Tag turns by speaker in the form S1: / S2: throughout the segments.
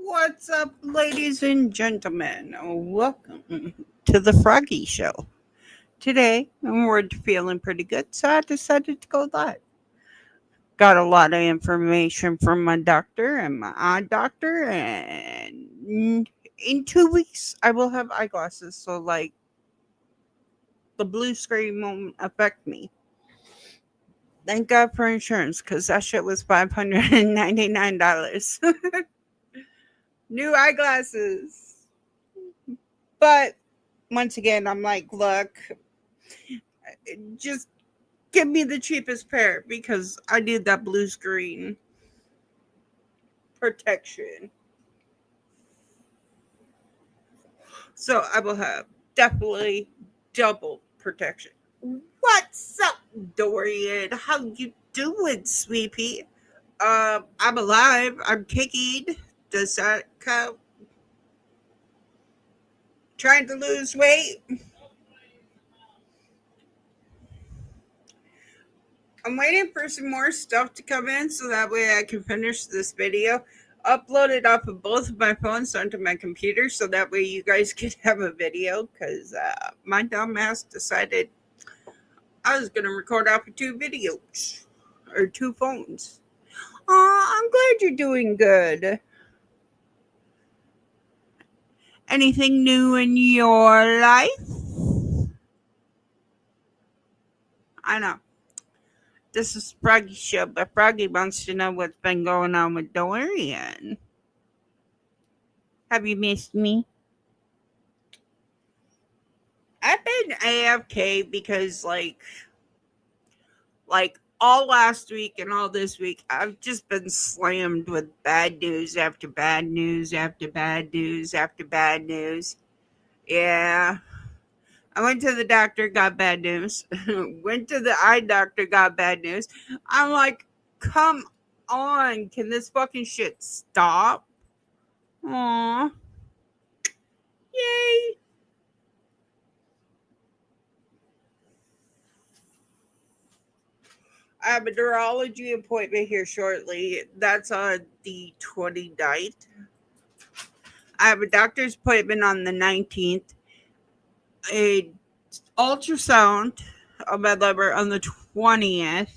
S1: What's up, ladies and gentlemen? Welcome to the Froggy Show. Today, we're feeling pretty good, so I decided to go live. Got a lot of information from my doctor and my eye doctor, and in 2 weeks, I will have eyeglasses, so the blue screen won't affect me. Thank God for insurance, because that shit was $599. New eyeglasses. But once again, I'm like, look, just give me the cheapest pair because I need that blue screen protection. So I will have definitely double protection. What's up, Dorian? How you doing, sweetie? I'm alive. I'm kicking. Does that count? Trying to lose weight. I'm waiting for some more stuff to come in so that way I can finish this video, upload it off of both of my phones onto my computer so that way you guys can have a video because my dumbass decided I was going to record off of two videos or two phones. I'm glad you're doing good. Anything new in your life? I know. This is Froggy Show, but Froggy wants to know what's been going on with Dorian. Have you missed me? I've been AFK because like all last week and all this week, I've just been slammed with bad news after bad news after bad news after bad news. Yeah. I went to the doctor, got bad news. Went to the eye doctor, got bad news. I'm like, come on, can this fucking shit stop? Aw. Yay. I have a neurology appointment here shortly. That's on the 29th. I have a doctor's appointment on the 19th. A ultrasound of my liver on the 20th.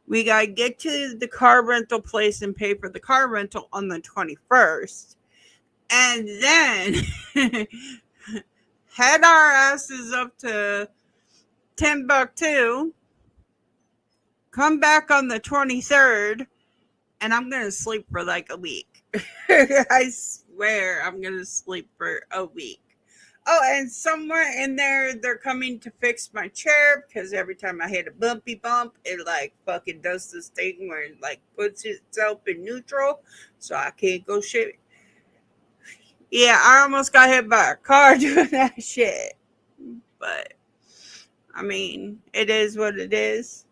S1: We got to get to the car rental place and pay for the car rental on the 21st. And then head our asses up to Timbuktu. Come back on the 23rd. And I'm going to sleep for like a week. I swear I'm going to sleep for a week. Oh, and somewhere in there, they're coming to fix my chair because every time I hit a bumpy bump, it like fucking does this thing where it like puts itself in neutral. So I can't go shit. Yeah, I almost got hit by a car doing that shit. But, I mean, it is what it is.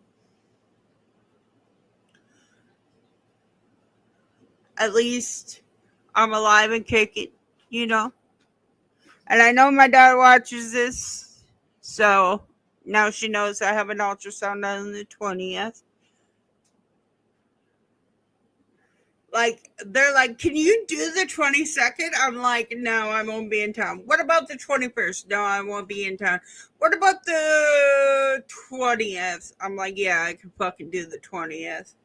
S1: At least I'm alive and kicking, you know. And I know my dad watches this, so now she knows I have an ultrasound on the 20th. Like, they're like, can you do the 22nd? I'm like, no, I won't be in town. What about the 21st? No, I won't be in town. What about the 20th? I'm like, yeah, I can fucking do the 20th.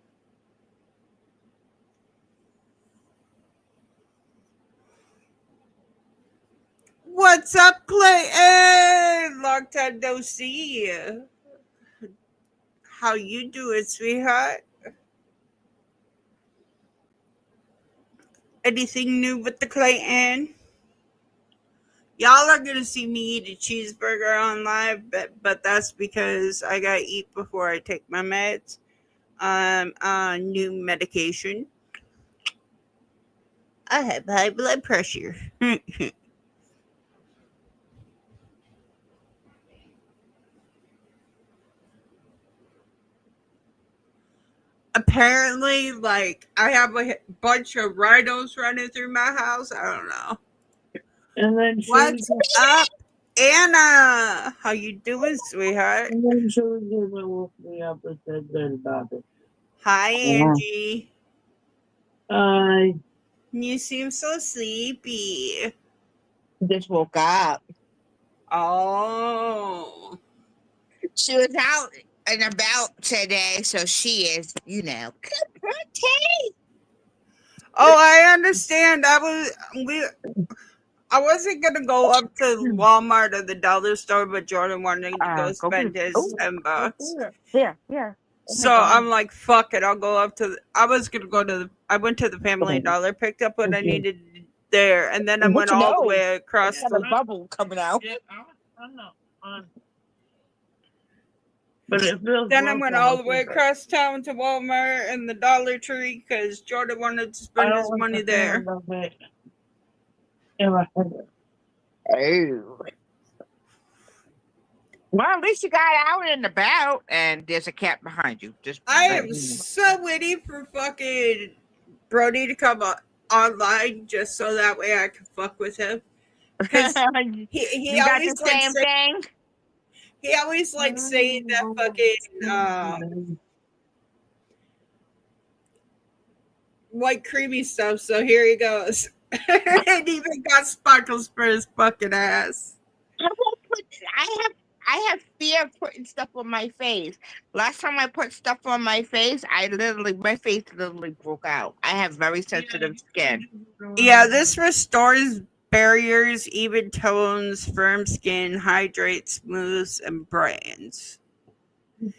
S1: What's up, Clayton? Long time no see. How you doing, sweetheart? Anything new with the Clayton? Y'all are gonna see me eat a cheeseburger on live, but that's because I gotta eat before I take my meds. On new medication. I have high blood pressure. Apparently, like I have a bunch of rhinos running through my house. I don't know.
S2: And then
S1: What's up, Anna? How you doing, sweetheart?
S2: And then she was gonna woke me up and said that about it.
S1: Hi, Angie.
S2: Hi.
S1: You seem so sleepy.
S2: Just woke up.
S1: Oh.
S2: She was out and about today, so she is, pretty.
S1: Oh, I understand. I wasn't gonna go up to Walmart or the dollar store, but Jordan wanted to go
S2: Go get
S1: spend his
S2: oh,
S1: $10.
S2: here. Oh my
S1: So
S2: god.
S1: I'm like, fuck it. I'll go up to. I was gonna go to. I went to the Family
S2: Okay.
S1: Dollar, picked up what I
S2: Okay.
S1: needed there, and then I
S2: What
S1: went
S2: you
S1: all the
S2: know?
S1: way
S2: It's
S1: across
S2: got a
S1: the.
S2: bubble coming out. Yeah, I know. But it feels
S1: Then I
S2: worse
S1: went
S2: on my
S1: all the way
S2: finger.
S1: across town to Walmart and the Dollar Tree because Jordan wanted to
S2: I
S1: spend
S2: don't
S1: his
S2: like
S1: money
S2: the feeling
S1: there.
S2: of it in my finger. Oh. Well, at least you got out and about, and there's a cat behind you. Just
S1: I
S2: let
S1: am
S2: me know.
S1: so waiting for fucking Brody to come online just so that way I can fuck with him. Because he
S2: You got the
S1: always likes
S2: same
S1: say,
S2: thing?
S1: he always likes saying that fucking white creamy stuff. So here he goes. And even got sparkles for his fucking ass.
S2: I won't put. I have fear of putting stuff on my face. Last time I put stuff on my face, my face literally broke out. I have very sensitive skin.
S1: Yeah, this restores barriers, even tones, firm skin, hydrates, smooths, and brightens.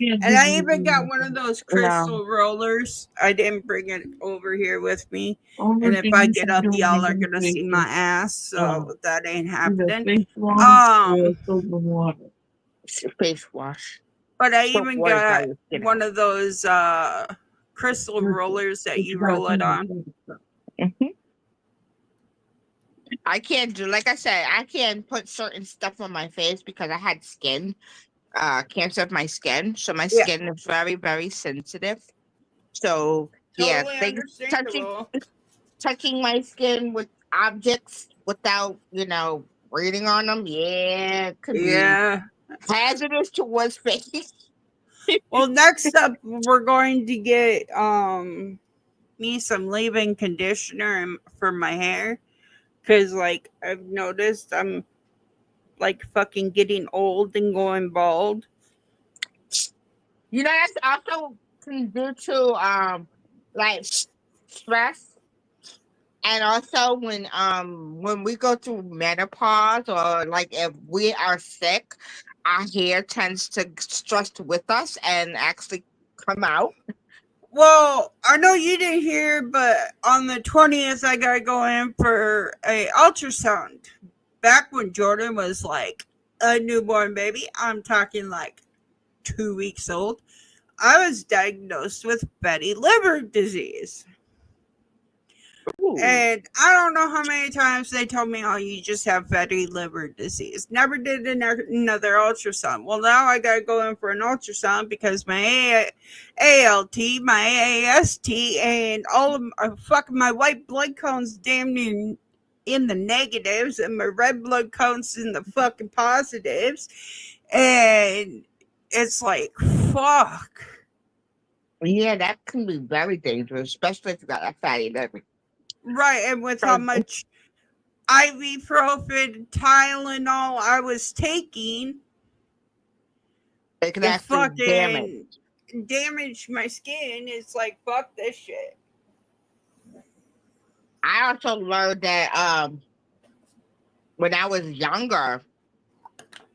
S1: And I even got one of those
S2: Yeah.
S1: crystal rollers. I didn't bring it over here with me. And
S2: Only
S1: if
S2: thing
S1: I
S2: you
S1: get
S2: should
S1: up,
S2: do when
S1: y'all are
S2: you
S1: gonna
S2: face
S1: see my
S2: is
S1: ass,
S2: uh,
S1: so that ain't
S2: either
S1: happening.
S2: face wash or
S1: Um,
S2: soap and water. Face wash.
S1: but I
S2: Soap
S1: even
S2: water dry
S1: got
S2: your skin
S1: one
S2: out.
S1: of those crystal rollers that
S2: But you
S1: you
S2: gotta
S1: roll it
S2: think of
S1: on.
S2: the I can't do like I said, I can't put certain stuff on my face because I had cancer of my skin. So my
S1: Yeah,
S2: skin is very, very sensitive. So yeah,
S1: totally
S2: things touching
S1: understandable.
S2: touching my skin with objects without, breathing on them, yeah, it could be
S1: Yeah.
S2: hazardous towards face.
S1: Well, next up, we're going to get me some leave-in conditioner for my hair because, like, I've noticed I'm like fucking getting old and going bald.
S2: That's also can due to like stress. And also when we go through menopause or like if we are sick, our hair tends to stress with us and actually come out.
S1: Well, I know you didn't hear, but on the 20th, I gotta go in for a ultrasound. Back when Jordan was like a newborn baby, I'm talking like 2 weeks old. I was diagnosed with fatty liver disease.
S2: Ooh.
S1: And I don't know how many times they told me, oh, you just have fatty liver disease. Never did another ultrasound. Well, now I got to go in for an ultrasound because my ALT, my AST, and all of my white blood counts damn near in the negatives, and my red blood counts in the fucking positives. And it's like, fuck.
S2: Yeah, that can be very dangerous, especially if you got a fatty liver.
S1: Right. And with how
S2: 'Cause
S1: much ibuprofen, Tylenol I was taking,
S2: it can
S1: it
S2: actually damage.
S1: fucking damaged my skin. It's like fuck this shit.
S2: I also learned that when I was younger,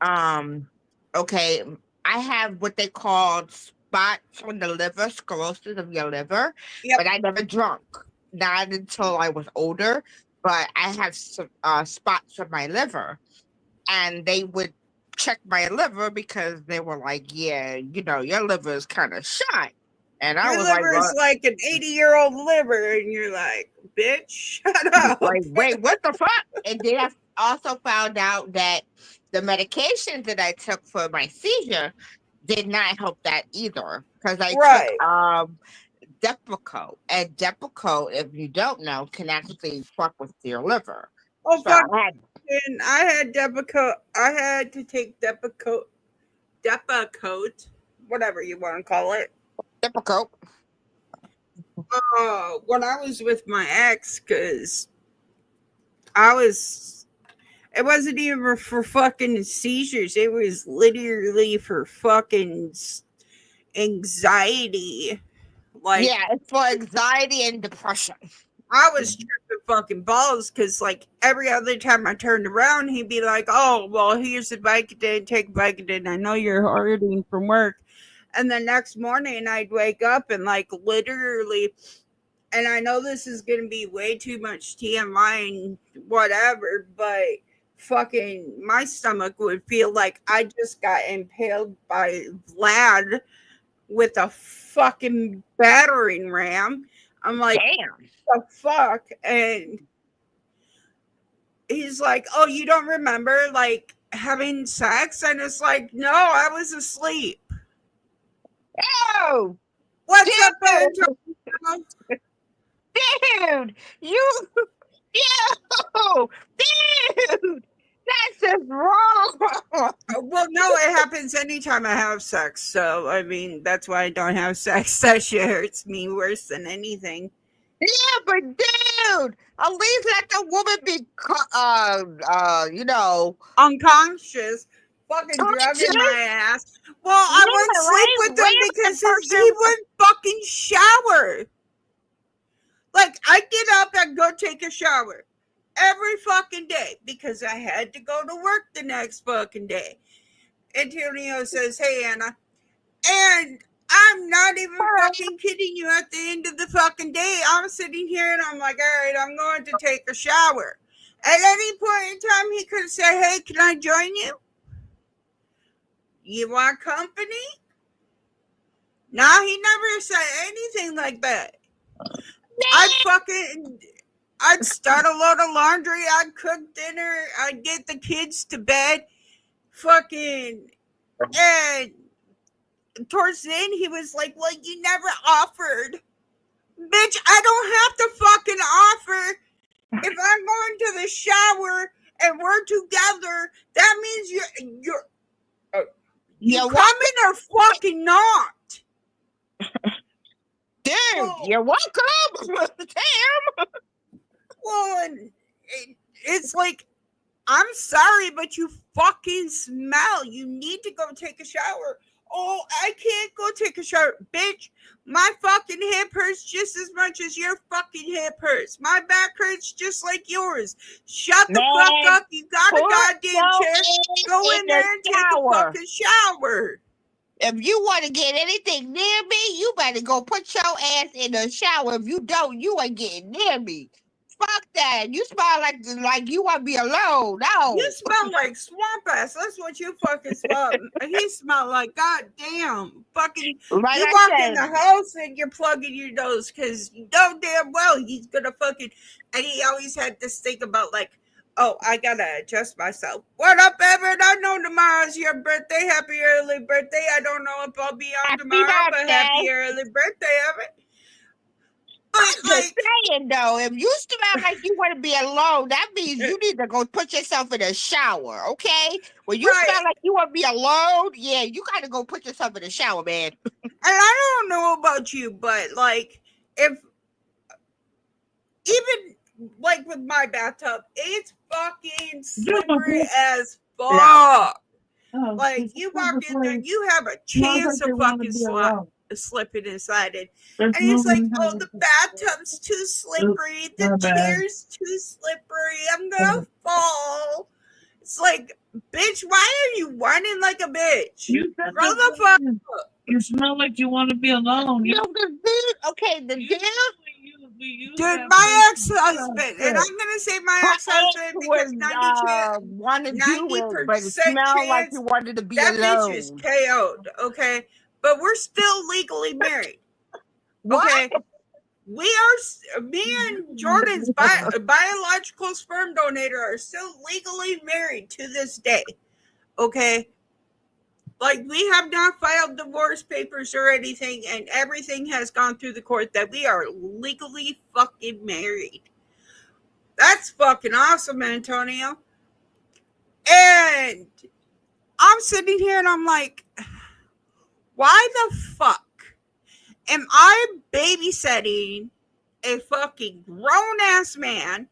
S2: um, okay, I have what they call spots on the liver, sclerosis of your liver,
S1: Yep.
S2: but I never drunk. Not until I was older, but I have some spots on my liver, and they would check my liver because they were like, "Yeah, your liver is kind of shot," and I
S1: Your
S2: was like,
S1: liver is
S2: "Well,
S1: like an 80-year-old liver, and you're like, bitch, shut up.
S2: like, wait, what the fuck?" And then I also found out that the medications that I took for my seizure did not help that either because I took
S1: Right.
S2: Depakote, and Depakote, if you don't know, can actually fuck with your liver.
S1: Oh
S2: So
S1: fuck.
S2: I had
S1: And I had Depakote. I had to take Depakote, whatever you want to call it.
S2: Depakote.
S1: When I was with my ex, because I was, it wasn't even for fucking seizures. It was literally for fucking anxiety. Like,
S2: Yeah, it's for anxiety and depression.
S1: I was tripping fucking balls because, like, every other time I turned around, he'd be like, "Oh, well, here's a Vicodin, take Vicodin. I know you're hurting from work." And the next morning, I'd wake up and, like, literally, and I know this is going to be way too much TMI and whatever, but fucking my stomach would feel like I just got impaled by Vlad with a fucking battering ram. I'm like,
S2: Damn.
S1: the fuck? And he's like, "Oh, you don't remember like having sex?" And it's like, "No, I was asleep."
S2: Oh,
S1: What's up,
S2: dude,
S1: Antonio?
S2: dude, you, yo, dude, that's just wrong.
S1: Well, no, it happens anytime I have sex. So, I mean, that's why I don't have sex. That shit hurts me worse than anything.
S2: Yeah, but dude, at least let the woman be, you know,
S1: Unconscious, fucking drugging my
S2: conscious.
S1: ass. Well, I wouldn't
S2: Yeah,
S1: sleep
S2: right?
S1: with him
S2: Where's the
S1: because he
S2: person?
S1: wouldn't fucking shower. Like, I get up and go take a shower every fucking day because I had to go to work the next fucking day. Antonio says, "Hey, Anna," and I'm not even fucking kidding you. At the end of the fucking day, I'm sitting here and I'm like, "All right, I'm going to take a shower." At any point in time, he could say, "Hey, can I join you? You want company?" No, he never said anything like that. I'd start a load of laundry, I'd cook dinner, I'd get the kids to bed, fucking, and towards the end, he was like, "Well, you never offered." Bitch, I don't have to fucking offer. If I'm going to the shower and we're together, that means uh, you
S2: You're
S1: coming or fucking not.
S2: dude,
S1: Well,
S2: you're welcome. Damn.
S1: well, and it's like, I'm sorry, but you fucking smell. You need to go take a shower. Oh, I can't go take a shower. Bitch, my fucking hip hurts just as much as your fucking hip hurts. My back hurts just like yours. Shut the fuck
S2: Man,
S1: up. You got a
S2: put
S1: goddamn
S2: your
S1: chair.
S2: ass
S1: Go
S2: in
S1: in
S2: the
S1: there and take a
S2: shower.
S1: fucking shower.
S2: If you want to get anything near me, you better go put your ass in the shower. If you don't, you ain't getting near me. Fuck that. You smell like you want to be alone.
S1: You
S2: No.
S1: smell like swamp ass. That's what you fucking smell. He smelled like goddamn fucking.
S2: Like
S1: You
S2: I
S1: walk in
S2: said,
S1: the house and you're plugging your nose because you know damn well he's gonna fucking. And he always had this thing about like, "Oh, I gotta adjust myself." What up, Evan? I know tomorrow's your birthday. Happy early birthday. I don't know if I'll be on
S2: happy
S1: tomorrow, but
S2: birthday.
S1: happy early birthday, Evan. But
S2: I'm just
S1: like,
S2: saying though, if you smell like you want to be alone, that means you need to go put yourself in a shower, okay? When you
S1: right.
S2: smell like you want to be alone, yeah, you got to go put yourself in the shower, man.
S1: And I don't know about you, but like, if even like with my bathtub, it's fucking slippery as
S2: Yeah.
S1: fuck. Like you walk in there, you have a chance of fucking slipping inside it. And he's like, "Oh, the bathtub's too slippery. The chair's too slippery. I'm gonna fall." It's like, bitch, why are you whining like a bitch? Grow the fuck up.
S3: You smell like you want to be alone.
S2: No, the dude, okay, the dude,
S1: Dude, my ex-husband, and I'm gonna say my
S2: her ex
S1: ex-husband because
S2: was
S1: 90
S2: want to do it, but it
S1: percent
S2: smelled like he
S1: chance
S2: wanted to be
S1: that bitch is
S2: alone.
S1: KO'd, okay? But we're still legally married,
S2: What?
S1: okay? We are, me and Jordan's biological sperm donator are still legally married to this day, okay? Like, we have not filed divorce papers or anything, and everything has gone through the court that we are legally fucking married. That's fucking awesome, Antonio. And I'm sitting here and I'm like, why the fuck am I babysitting a fucking grown ass man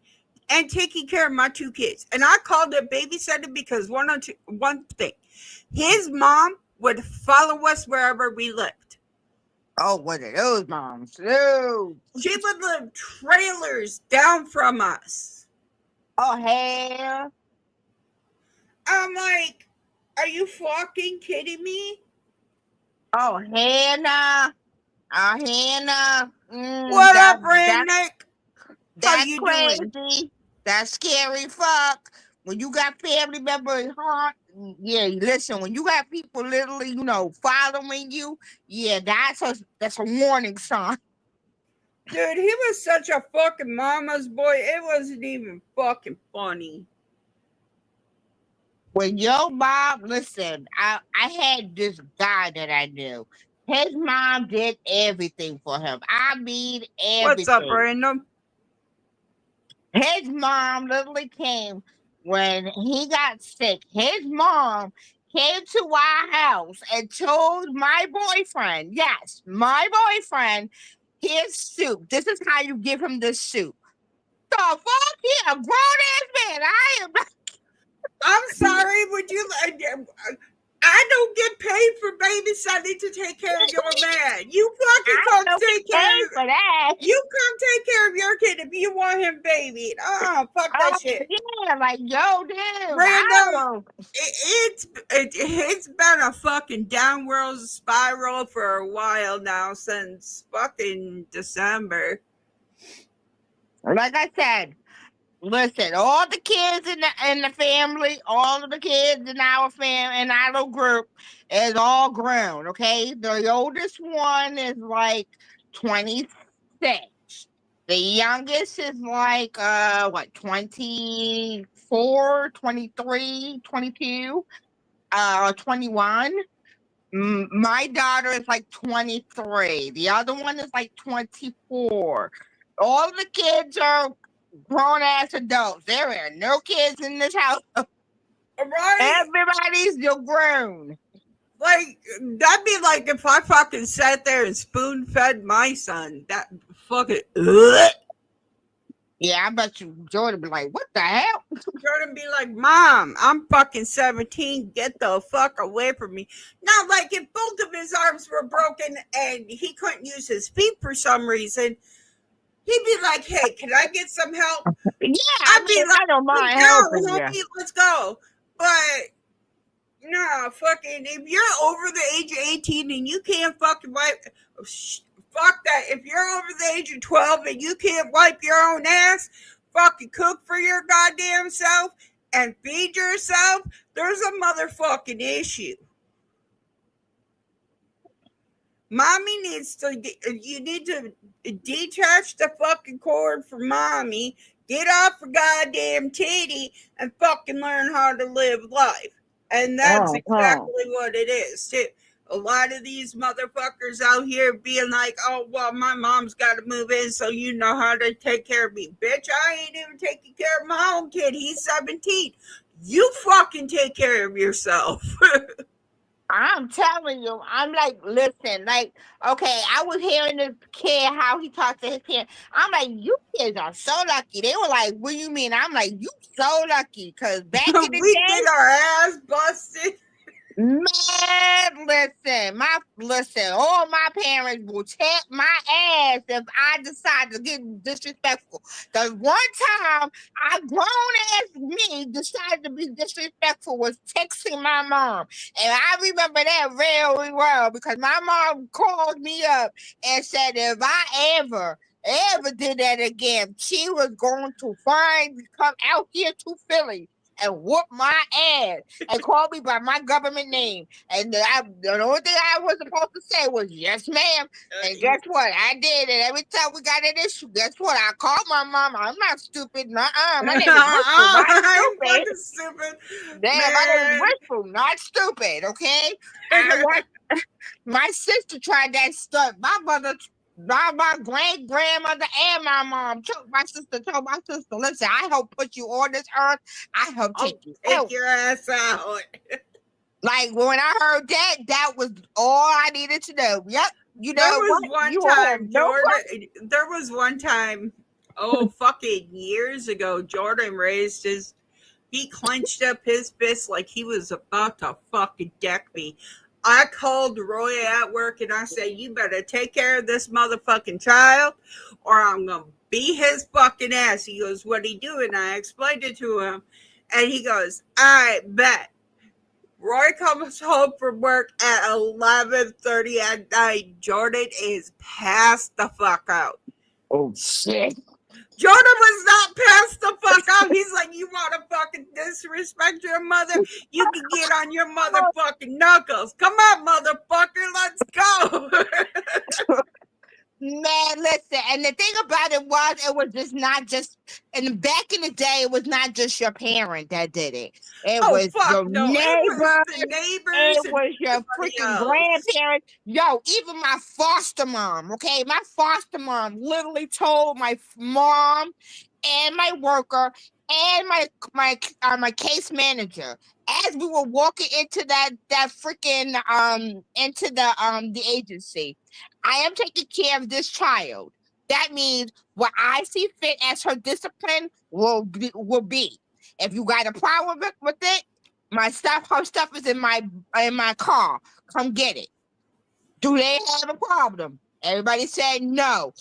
S1: and taking care of my two kids? And I called it babysitting because one thing, his mom would follow us wherever we lived.
S2: Oh, what are those moms? Dude.
S1: She would live trailers down from us.
S2: Oh, hell.
S1: I'm like, are you fucking kidding me?
S2: Oh, Hannah. Oh, Hannah.
S1: What up,
S2: That
S1: Nick? How
S2: that's
S1: you doing?
S2: crazy. That's scary fuck. When you got family members, huh? Yeah, listen, when you got people literally, following you, yeah, that's a warning sign.
S1: Dude, he was such a fucking mama's boy. It wasn't even fucking funny.
S2: When your mom, listen, I had this guy that I knew. His mom did everything for him. I mean
S1: What's up,
S2: everything.
S1: Random?
S2: His mom literally came when he got sick. His mom came to our house and told my boyfriend, yes, my boyfriend, here's soup. This is how you give him the soup. The fuck? He a grown ass man. I am
S1: I'm sorry, would you? I don't get paid for babysitting to take care of your man. You fucking
S2: I
S1: come
S2: don't
S1: take
S2: get
S1: care
S2: paid
S1: of.
S2: for that.
S1: You come take care of your kid if you want him babied. Fuck
S2: Oh
S1: that shit.
S2: yeah, like yo, dude, I
S1: Random.
S2: will.
S1: It's been a fucking downward spiral for a while now since fucking December.
S2: Like I said, listen, all the kids in the family, all of the kids in our in our little group is all grown. Okay, the oldest one is like 26. The youngest is like what 24, 23, 22, 21. My daughter is like 23. The other one is like 24. All the kids are grown ass adults. There are no kids in this house.
S1: Right?
S2: Everybody's still grown.
S1: Like, that'd be like if I fucking sat there and spoon fed my son. That fucking. Ugh.
S2: Yeah, I bet you Jordan be like, what the hell?
S1: Jordan be like, Mom, I'm fucking 17. Get the fuck away from me. Now, like, if both of his arms were broken and he couldn't use his feet for some reason, he'd be like, hey, can I get some help?
S2: Yeah,
S1: I'd be like,
S2: I don't mind
S1: let's
S2: helping
S1: go,
S2: you.
S1: homie, let's go. But no, fucking, if you're over the age of 18 and you can't fucking wipe, fuck that. If you're over the age of 12 and you can't wipe your own ass, fucking cook for your goddamn self and feed yourself, there's a motherfucking issue. Mommy needs to, you need to detach the fucking cord from mommy, get off her goddamn titty, and fucking learn how to live life. And that's exactly what it is, too. A lot of these motherfuckers out here being like, oh, well, my mom's got to move in, so you know how to take care of me. Bitch, I ain't even taking care of my own kid. He's 17. You fucking take care of yourself.
S2: I'm telling you, I'm like, listen, like, okay, I was hearing this kid how he talked to his parents. I'm like, you kids are so lucky. They were like, what do you mean? I'm like, you so lucky, because back in the
S1: We
S2: day,
S1: get our ass busted.
S2: man, listen, all my parents will check my ass if I decide to get disrespectful. Because one time, a grown ass me decided to be disrespectful was texting my mom. And I remember that very well because my mom called me up and said if I ever did that again, she was going to come out here to Philly and whoop my ass and call me by my government name. And the only thing I was supposed to say was, yes, ma'am. And guess what? I did. And every time we got an issue, guess what? I called my mom. I'm not stupid. Nuh-uh. My name is Wishful, not
S1: I'm
S2: stupid.
S1: fucking stupid.
S2: Damn, my name is Wishful, not stupid, okay? My sister tried that stuff. My great grandmother and my mom told my sister, listen, I help put you on this earth. I help take you
S1: Take
S2: out.
S1: your ass out.
S2: Like when I heard that, that was all I needed to know. Yep. You
S1: There
S2: know
S1: was
S2: what?
S1: one
S2: You will have
S1: time,
S2: no
S1: Jordan. There was one time, oh, fucking years ago, Jordan raised his. He clenched up his fist like he was about to fucking deck me. I called Roy at work and I said, "You better take care of this motherfucking child, or I'm gonna beat his fucking ass." He goes, "What he doing?" I explained it to him, and he goes, "I bet." Roy comes home from work at 11:30 at night. Jordan is passed the fuck out.
S2: Oh shit.
S1: Jordan was not passed the fuck out. He's like, "You want to fucking disrespect your mother? You can get on your motherfucking knuckles. Come on, motherfucker, let's go."
S2: Man, listen, and the thing about it was just not just, and back in the day, it was not just your parent that did it. It
S1: Oh,
S2: was
S1: fuck
S2: your
S1: no. It was
S2: neighbor,
S1: the neighbors
S2: it
S1: and
S2: was your
S1: everybody
S2: freaking
S1: else.
S2: grandparents. Yo, even my foster mom, okay? My foster mom literally told my mom and my worker and my case manager as we were walking into that freaking into the agency. I am taking care of this child. That means what I see fit as her discipline will be. If you got a problem with it, her stuff is in my car. Come get it. Do they have a problem? Everybody said no.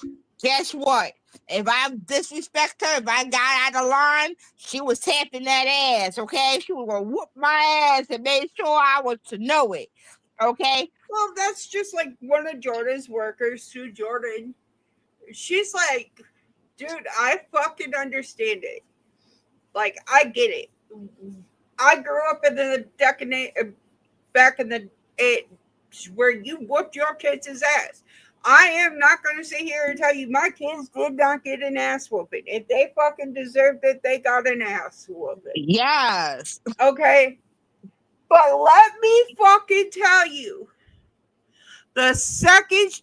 S2: Guess what? If I disrespect her, if I got out of line, she was tapping that ass, okay? She was gonna whoop my ass and made sure I was to know it. Okay?
S1: Well, that's just like one of Jordan's workers, Sue Jordan. She's like, "Dude, I fucking understand it. Like, I get it. I grew up in the decade back in the age where you whooped your kids' ass. I am not going to sit here and tell you my kids did not get an ass whooping. If they fucking deserved it, they got an ass whooping.
S2: Yes.
S1: Okay? But let me fucking tell you, the second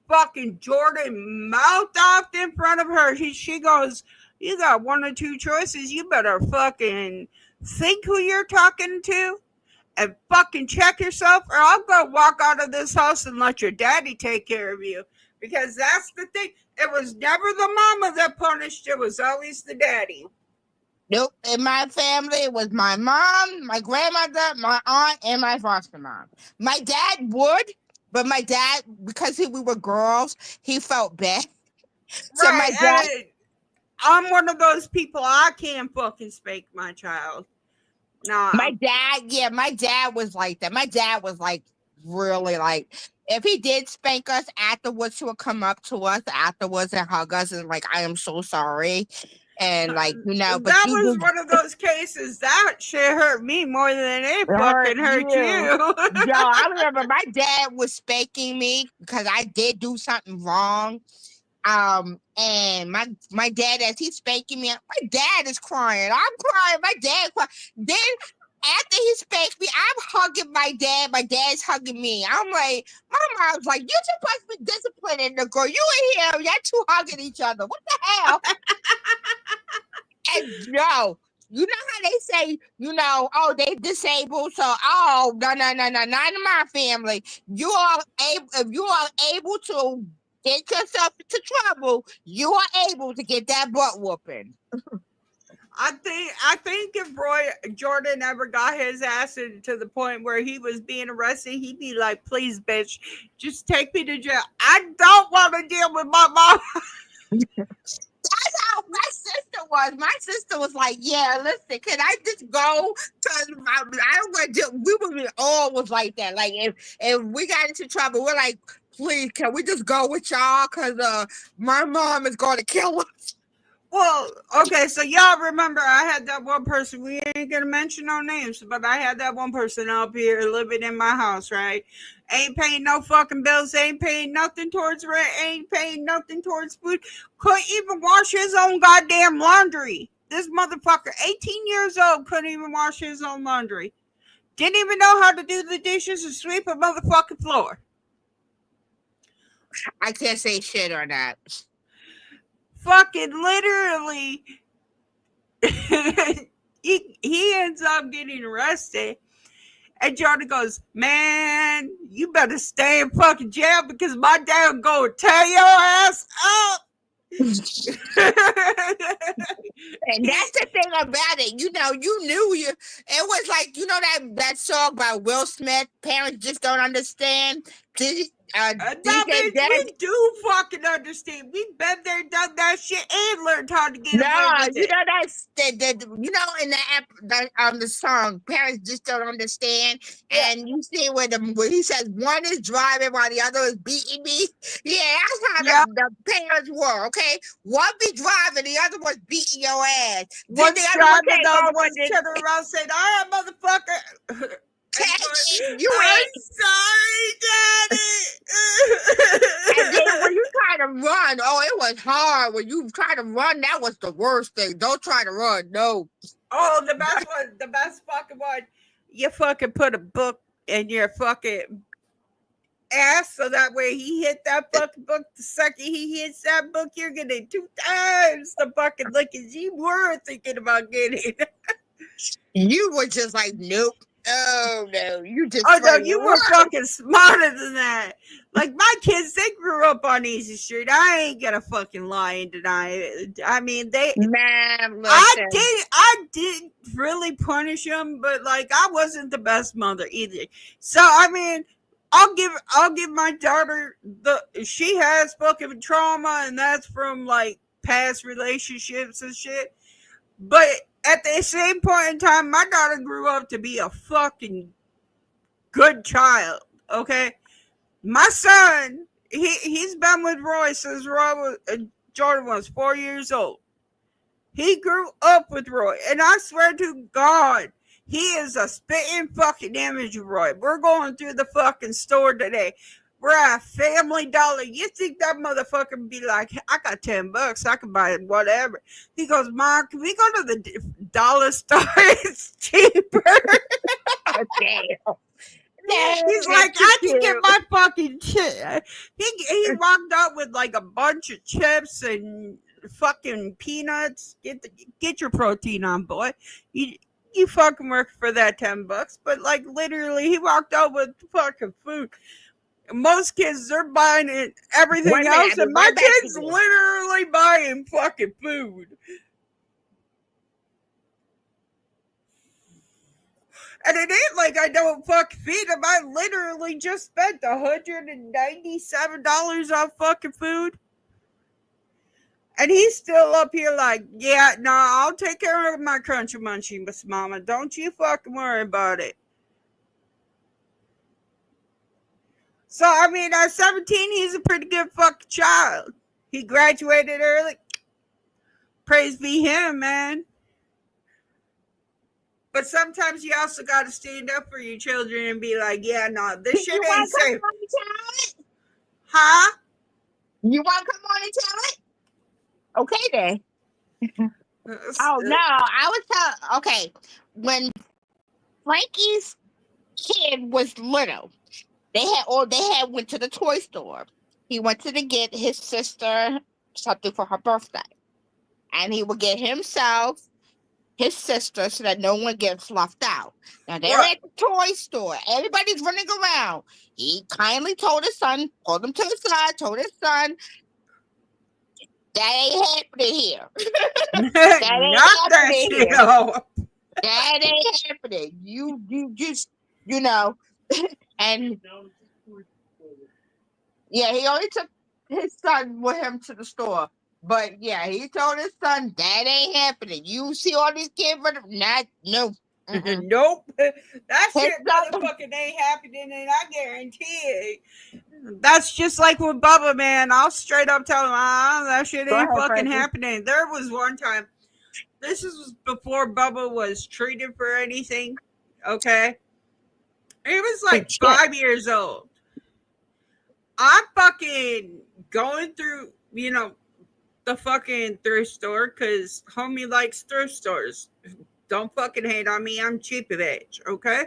S1: fucking Jordan mouthed off in front of her, she goes, "You got one or two choices. You better fucking think who you're talking to and fucking check yourself, or I'm gonna walk out of this house and let your daddy take care of you." Because that's the thing. It was never the mama that punished, it was always the daddy.
S2: Nope. In my family, it was my mom, my grandmother, my aunt, and my foster mom. My dad would, but my dad, because we were girls, he felt bad. So
S1: Right. And I'm one of those people, I can't fucking spank my child. Nah.
S2: my dad was like that. My dad was like really like, if he did spank us afterwards, he would come up to us afterwards and hug us and like, I am so sorry. And like, but
S1: That
S2: you
S1: was
S2: do
S1: one of those cases that shit hurt me more than it
S2: hurt
S1: fucking hurt
S2: you.
S1: you.
S2: Yo, I remember my dad was spanking me because I did do something wrong. And my dad, as he's spanking me, my dad is crying. I'm crying. My dad crying. Then after he spanked me, I'm hugging my dad. My dad's hugging me. I'm like, my mom's like, you're supposed to be disciplining the girl. You and him, y'all two hugging each other. What the hell? And yo, you know how they say, oh, they disabled. So, oh, no, no, no, no, not in my family. If you are able to get yourself into trouble, you are able to get that butt whooping.
S1: I think if Roy Jordan ever got his ass to the point where he was being arrested, he'd be like, "Please, bitch, just take me to jail. I don't want to deal with my mom."
S2: That's how my sister was. My sister was like, "Yeah, listen, can I just go? Cause I don't want to." We were all was like that. Like if we got into trouble, we're like, "Please, can we just go with y'all? Cause my mom is going to kill us."
S1: Well, okay, so y'all remember I had that one person, we ain't gonna mention no names, but I had that one person up here living in my house, right? Ain't paying no fucking bills, ain't paying nothing towards rent, ain't paying nothing towards food, couldn't even wash his own goddamn laundry. This motherfucker, 18 years old, couldn't even wash his own laundry. Didn't even know how to do the dishes or sweep a motherfucking floor.
S2: I can't say shit on that.
S1: Fucking literally, he ends up getting arrested. And Jordan goes, man, you better stay in fucking jail because my dad gonna tear your ass up.
S2: And that's the thing about it. You know, you knew you. It was like, you know, that song by Will Smith, Parents Just Don't Understand.
S1: That
S2: DJ
S1: means
S2: Dad.
S1: we do fucking understand. We've been there, done that shit, and learned how to get
S2: No,
S1: away with
S2: you
S1: it.
S2: know that's you know in the app the song Parents Just Don't Understand,
S1: Yeah.
S2: and you see where he says one is driving while the other is beating me. Yeah, that's how
S1: Yeah.
S2: the parents were. Okay, one be driving, the other was beating your ass. Then the
S1: One's
S2: other one
S1: driving,
S2: came
S1: the other
S2: over
S1: one's
S2: and
S1: turning around saying, all right, motherfucker. And
S2: you
S1: I'm
S2: ain't.
S1: sorry,
S2: And then when
S1: Daddy.
S2: you try to run, oh, it was hard. When you try to run, that was the worst thing. Don't try to run. No.
S1: Oh, the best one, the best fucking one. You fucking put a book in your fucking ass so that way he hit that fucking book. The second he hits that book, you're getting 2 times the fucking lickings you were thinking about getting.
S2: You were just like, nope. Oh no, you just
S1: Oh no,
S2: straight
S1: you were
S2: run.
S1: fucking smarter than that. Like my kids, they grew up on Easy Street. I ain't gonna fucking lie and deny it. I mean,
S2: Man, listen.
S1: I didn't really punish them, but like I wasn't the best mother either. So I mean, I'll give my daughter she has fucking trauma, and that's from like past relationships and shit. But at the same point in time, my daughter grew up to be a fucking good child. Okay, my son, he's been with Roy since Jordan was 4 years old. He grew up with Roy, and I swear to God, he is a spitting fucking image of Roy. We're going through the fucking store today. We're at Family Dollar. You think that motherfucker would be like, I got $10, I can buy whatever. He goes, Mom, can we go to the dollar store? It's cheaper.
S2: Okay.
S1: He's like, I can get my fucking chip. He walked out with like a bunch of chips and fucking peanuts. Get your protein on, boy. You fucking work for that $10, but like literally, he walked out with fucking food. Most kids they're buying it,
S2: Wait
S1: everything
S2: a minute,
S1: else,
S2: I'll be
S1: and my
S2: right back to
S1: kids
S2: you.
S1: literally buying fucking food. And it ain't like I don't fucking feed him. I literally just spent $197 on fucking food. And he's still up here like, yeah, no, I'll take care of my crunchy munchie, Miss Mama. Don't you fucking worry about it. So, I mean, at 17, he's a pretty good fucking child. He graduated early. Praise be him, man. But sometimes you also got to stand up for your children and be like, yeah, no, this
S2: You
S1: shit
S2: want
S1: ain't
S2: to come
S1: safe.
S2: on and tell it?
S1: Huh?
S2: You want to come on and tell it? Okay then. Oh no, I was tell. Okay, when Frankie's kid was little, they had went to the toy store. He went to get his sister something for her birthday, and he would get himself his sister so that no one gets left out. Now they're
S1: Right.
S2: at the toy store. Everybody's running around. He kindly told his son, pulled him to the side, told his son, that ain't happening here. That ain't
S1: Not that
S2: happening
S1: shit.
S2: here.
S1: Oh.
S2: That ain't happening. You just, you know, and yeah, he only took his son with him to the store. But yeah, he told his son that ain't happening. You see all these kids running, not no.
S1: Nope. That
S2: His
S1: shit
S2: son,
S1: motherfucking ain't happening, and I guarantee it. That's just like with Bubba, man. I'll straight up tell him, that shit
S2: go
S1: ain't
S2: ahead,
S1: fucking
S2: Frankie.
S1: happening. There was one time, this was before Bubba was treated for anything, okay? He was
S2: Oh,
S1: like
S2: shit.
S1: 5 years old. I'm fucking going through, the fucking thrift store because homie likes thrift stores. Don't fucking hate on me. I'm cheap of age, okay?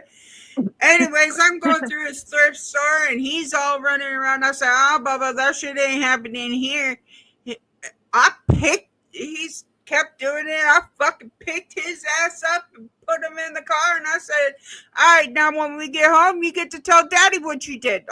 S1: Anyways, I'm going through his thrift store and he's all running around. I say, Bubba, that shit ain't happening here. He's kept doing it. I fucking picked his ass up and put him in the car and I said, all right, now when we get home, you get to tell Daddy what you did.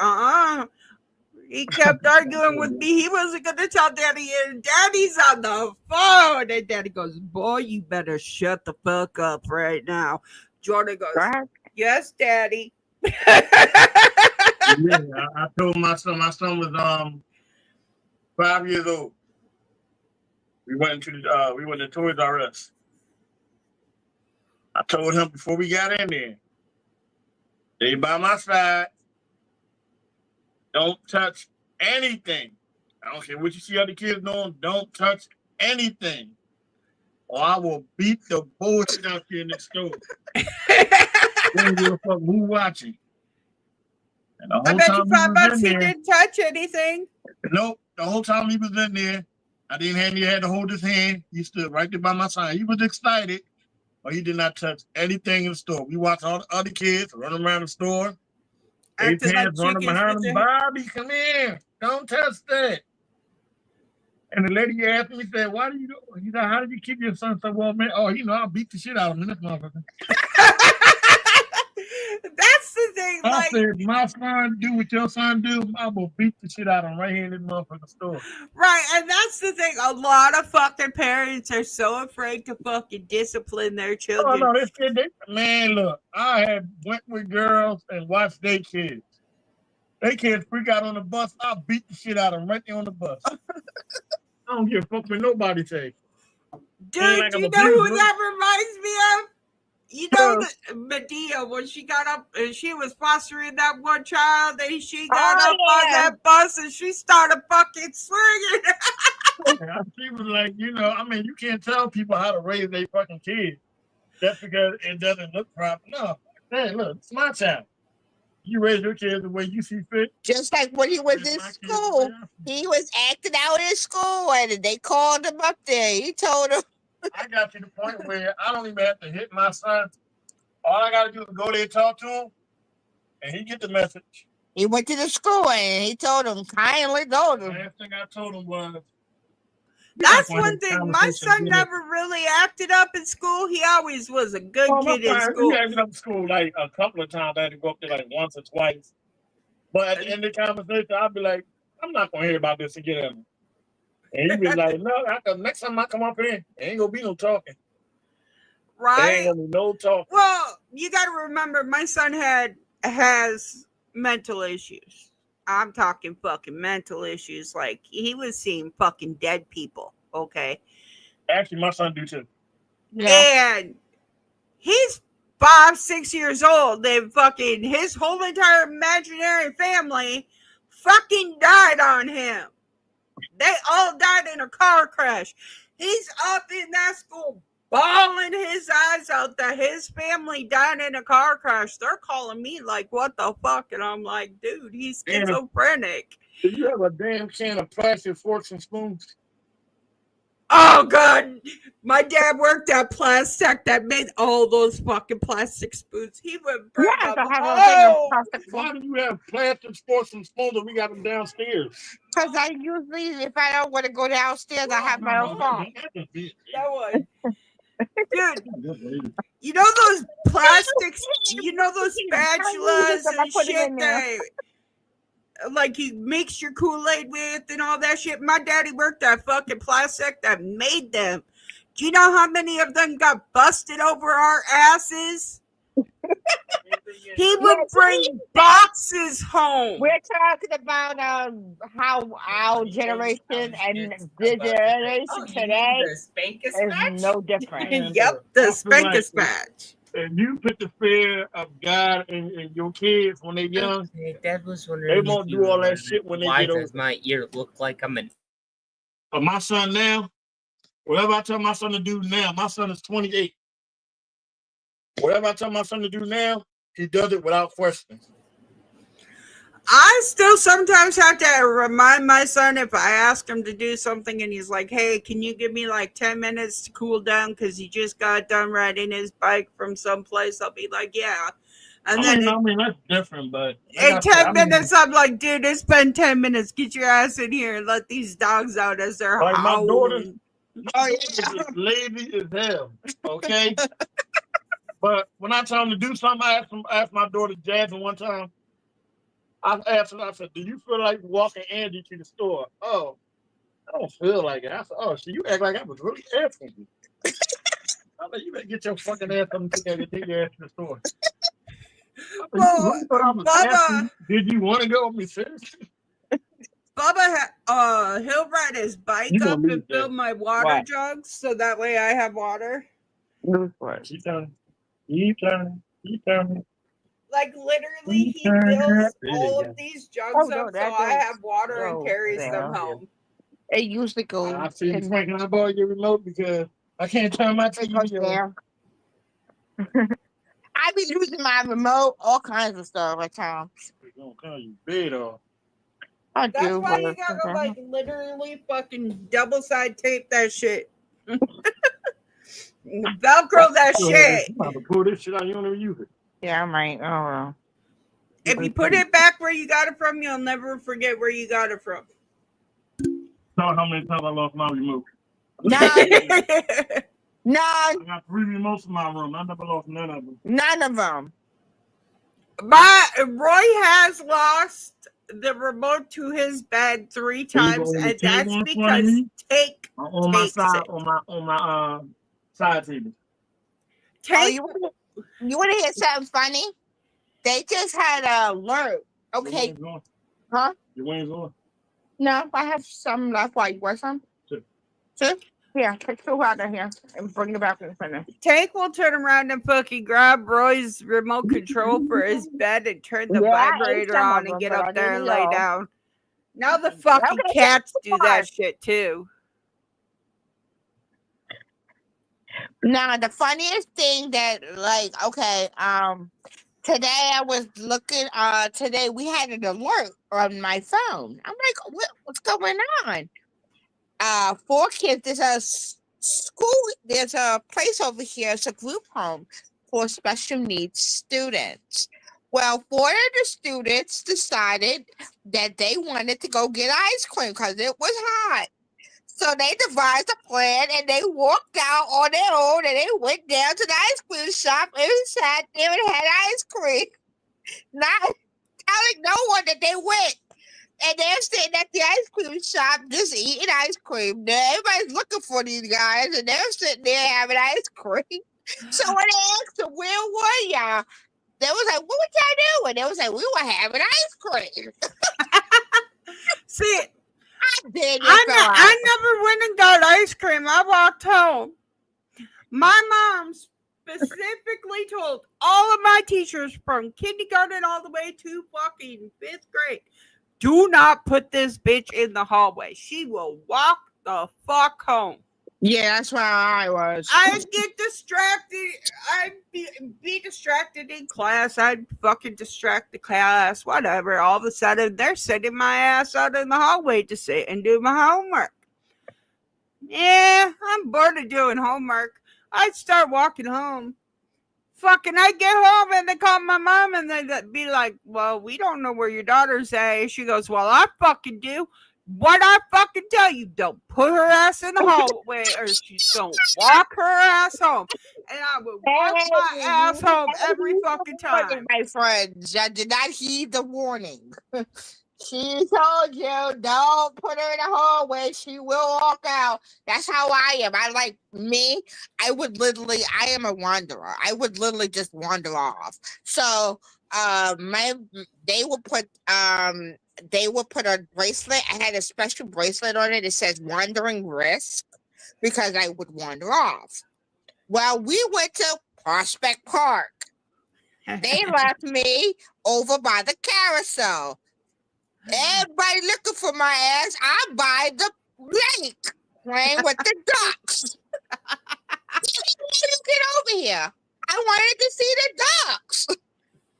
S1: He kept arguing with me. He wasn't going to tell Daddy, and Daddy's on the phone. And Daddy goes, boy, you better shut the fuck up right now. Jordan goes,
S2: Right.
S1: yes, Daddy.
S4: Yeah, I told my son was 5 years old. We went to Toys R Us. I told him before we got in there, stay by my side. Don't touch anything. I don't care what you see other kids doing. Don't touch anything, or I will beat the bullshit out here in the store. Don't give a fuck who watching. And the
S1: I
S4: whole
S1: bet you
S4: time he was
S1: $5
S4: in
S1: he
S4: there,
S1: didn't touch anything.
S4: nope. The whole time he was in there, I didn't have you had to hold his hand. He stood right there by my side. He was excited, but he did not touch anything in the store. We watched all the other kids running around the store. They
S1: Acting like
S4: parents running
S1: chickens
S4: behind
S1: with
S4: them.
S1: their
S4: Bobby, come here. Don't touch that. And the lady asked me, said, why do you do? He said, how did you keep your son so well, man? Oh, I'll beat the shit out of him in this motherfucker.
S1: That's the thing.
S4: I
S1: Like,
S4: said, my son do what your son do, I will beat the shit out of him right here in this motherfucking store.
S1: right, and that's the thing. A lot of fucking parents are so afraid to fucking discipline their
S4: Oh,
S1: children.
S4: no, man, look, I had went with girls and watched their kids. They kids freak out on the bus, I'll beat the shit out of them right there on the bus. I don't give a fuck what nobody say.
S1: Dude,
S4: like
S1: do
S4: I'm
S1: you know who
S4: abusing
S1: that reminds me of? You know the Medea when she got up and she was fostering that one child and she got
S2: Oh
S1: up on
S2: yeah.
S1: that bus and she started fucking swinging.
S4: She was like, you can't tell people how to raise their fucking kids. That's because it doesn't look proper. No, hey, look, it's my child. You raise your kids the way you see fit.
S2: Just like when he was in school, he was acting out in school, and they called him up there. He told him,
S4: I got to the point where I don't even have to hit my son. All I got to do is go there and talk to him, and he get the message.
S2: he went to the school and he told him kindly told
S4: The
S2: him.
S4: last thing I told him was,
S1: That's one thing. My son never really acted up in school. He always was a good kid in school.
S4: He acted up in school like a couple of times. I had to go up there like once or twice. But at the end of the conversation, I'd be like, I'm not going to hear about this again. And he'd be like, no, next time I come up here, there ain't going to be no talking.
S1: Right?
S4: There ain't going to be no talking.
S1: Well, you got to remember, my son has mental issues. I'm talking fucking mental issues. Like, he was seeing fucking dead people, okay?
S4: Actually, my son do too.
S1: Yeah. And he's 5, 6 years old. They fucking, his whole entire imaginary family fucking died on him. They all died in a car crash. He's up in that school bawling his eyes out that his family died in a car crash. They're calling me like, what the fuck? And I'm like, dude, he's schizophrenic.
S4: Did you have a damn can of plastic forks and spoons?
S1: Oh, God. My dad worked at Plastic that made all those fucking plastic spoons. He would bring them.
S4: Why do you have plastic forks and spoons and we got them downstairs?
S2: Because I usually, if I don't want to go downstairs, I have my own phone.
S1: That one. Dude, you know those plastics, those spatulas and shit that like you mix your Kool-Aid with and all that shit? My daddy worked at fucking Plastic that made them. Do you know how many of them got busted over our asses? He would bring boxes home.
S2: We're talking about how our generation and the generation today is no different.
S1: Yep, the spank-a-spatch.
S4: And you put the fear of God in your kids when they're young.
S5: That was
S4: they won't do all that shit when they get older.
S5: Why does my ear look like I'm in?
S4: But my son now, whatever I tell my son to do now, my son is 28. Whatever I tell my son to do now, he does it without question.
S1: I still sometimes have to remind my son if I ask him to do something and he's like, hey, can you give me like 10 minutes to cool down because he just got done riding his bike from someplace? I'll be like, yeah. And
S4: I mean, that's different, but...
S1: In 10 minutes, I'm like, dude, it's been 10 minutes. Get your ass in here and let these dogs out as they're howling.
S4: My daughter is lazy as hell, okay? But when I tell them to do something, I asked my daughter Jasmine one time. I asked her, I said, "Do you feel like walking Andy to the store?" Oh, I don't feel like it. I said, "Oh, so you act like I was really asking you." I said, "You better get your fucking ass up and take your ass to the store." I said, "You
S1: Well,
S4: really thought I was asking? Did you want to go with me seriously?"
S1: He'll ride his bike
S4: You gonna
S1: up
S4: lose
S1: and fill
S4: that?
S1: my water
S2: What?
S1: jugs so that way I have water.
S2: Lose what?
S4: Keep turning. Keep turning. Keep turning.
S1: Like literally,
S4: Keep
S1: he
S4: turning.
S1: fills
S4: There you
S1: all
S4: go.
S1: of these
S2: Oh
S1: jugs
S2: no,
S1: up so
S2: that
S1: I
S2: don't
S1: have water and
S2: go
S1: carries them
S2: there.
S1: home.
S2: It usually goes.
S4: I see you, Frank. Can I borrow your remote because I can't turn my
S2: It goes
S4: TV on?
S2: there. I be losing my remote, all kinds of stuff at times.
S4: We're gonna call you bed off.
S2: I
S1: That's
S2: do,
S1: why
S2: but
S1: you gotta like literally fucking double side tape that shit. Velcro that
S4: Go ahead.
S1: shit.
S4: You about to pull this shit out. You don't even use it.
S2: yeah, I might. Oh well.
S1: If you put it back where you got it from, you'll never forget where you got it from.
S4: Tell how many times I lost my remote.
S2: None, none,
S4: I got 3 remotes in my room. I never lost none of them.
S2: none of them.
S1: Roy has lost the remote to his bed 3 times,
S4: On the
S1: and
S4: table
S1: that's
S4: in front of
S1: because
S4: me,
S1: Take
S4: on my
S1: takes
S4: side,
S1: it.
S4: on my side table.
S2: Oh,
S1: Take
S2: you want to hear something funny? They just had an alert.
S4: Your
S2: Okay,
S4: wings on.
S2: huh?
S4: Your wings on.
S2: No, I have some left. Why you want some?
S4: Sure.
S2: Sure. Here, take 2 out of here and bring it back in front of.
S1: Take will turn around and fucking grab Roy's remote control for his bed and turn the
S2: Yeah, I ate
S1: vibrator
S2: some
S1: on
S2: of
S1: and
S2: them,
S1: get
S2: but I
S1: up there
S2: didn't
S1: and
S2: eat
S1: lay
S2: all.
S1: down. Now the fucking
S2: Okay,
S1: cats do that
S2: fine.
S1: shit too.
S2: Now the funniest thing that okay, today I was looking today we had an alert on my phone. I'm like, what's going on? 4 kids, there's a school, there's a place over here, it's a group home for special needs students. Well, 4 of the students decided that they wanted to go get ice cream because it was hot. So they devised a plan and they walked out on their own and they went down to the ice cream shop and sat there and had ice cream. Not telling no one that they went. And they're sitting at the ice cream shop just eating ice cream. Now everybody's looking for these guys and they're sitting there having ice cream. So when they asked them, where were y'all? They was like, what were y'all doing? They was like, we were having ice cream.
S1: See,
S2: Then you go out.
S1: I never went and got ice cream. I walked home. My mom specifically told all of my teachers from kindergarten all the way to fucking 5th grade, do not put this bitch in the hallway. She will walk the fuck home.
S2: Yeah, that's where I was.
S1: I'd get distracted. I'd be distracted in class. I'd fucking distract the class, whatever. All of a sudden, they're sending my ass out in the hallway to sit and do my homework. Yeah, I'm bored of doing homework. I'd start walking home. Fucking, I'd get home and they call my mom and they'd be like, well, we don't know where your daughter's at. She goes, well, I fucking do. What I fucking tell you, don't put her ass in the hallway or she's gonna walk her ass home. And I would walk my ass home every fucking time.
S2: My friends, I did not heed the warning. She told you, don't put her in the hallway. She will walk out. That's how I am. I like me. I am a wanderer. I would literally just wander off. So, they would put, a bracelet. I had a special bracelet on it. It says wandering risk because I would wander off. Well, we went to Prospect Park. They left me over by the carousel. Everybody looking for my ass. I'm by the lake playing with the ducks. Get over here. I wanted to see the ducks.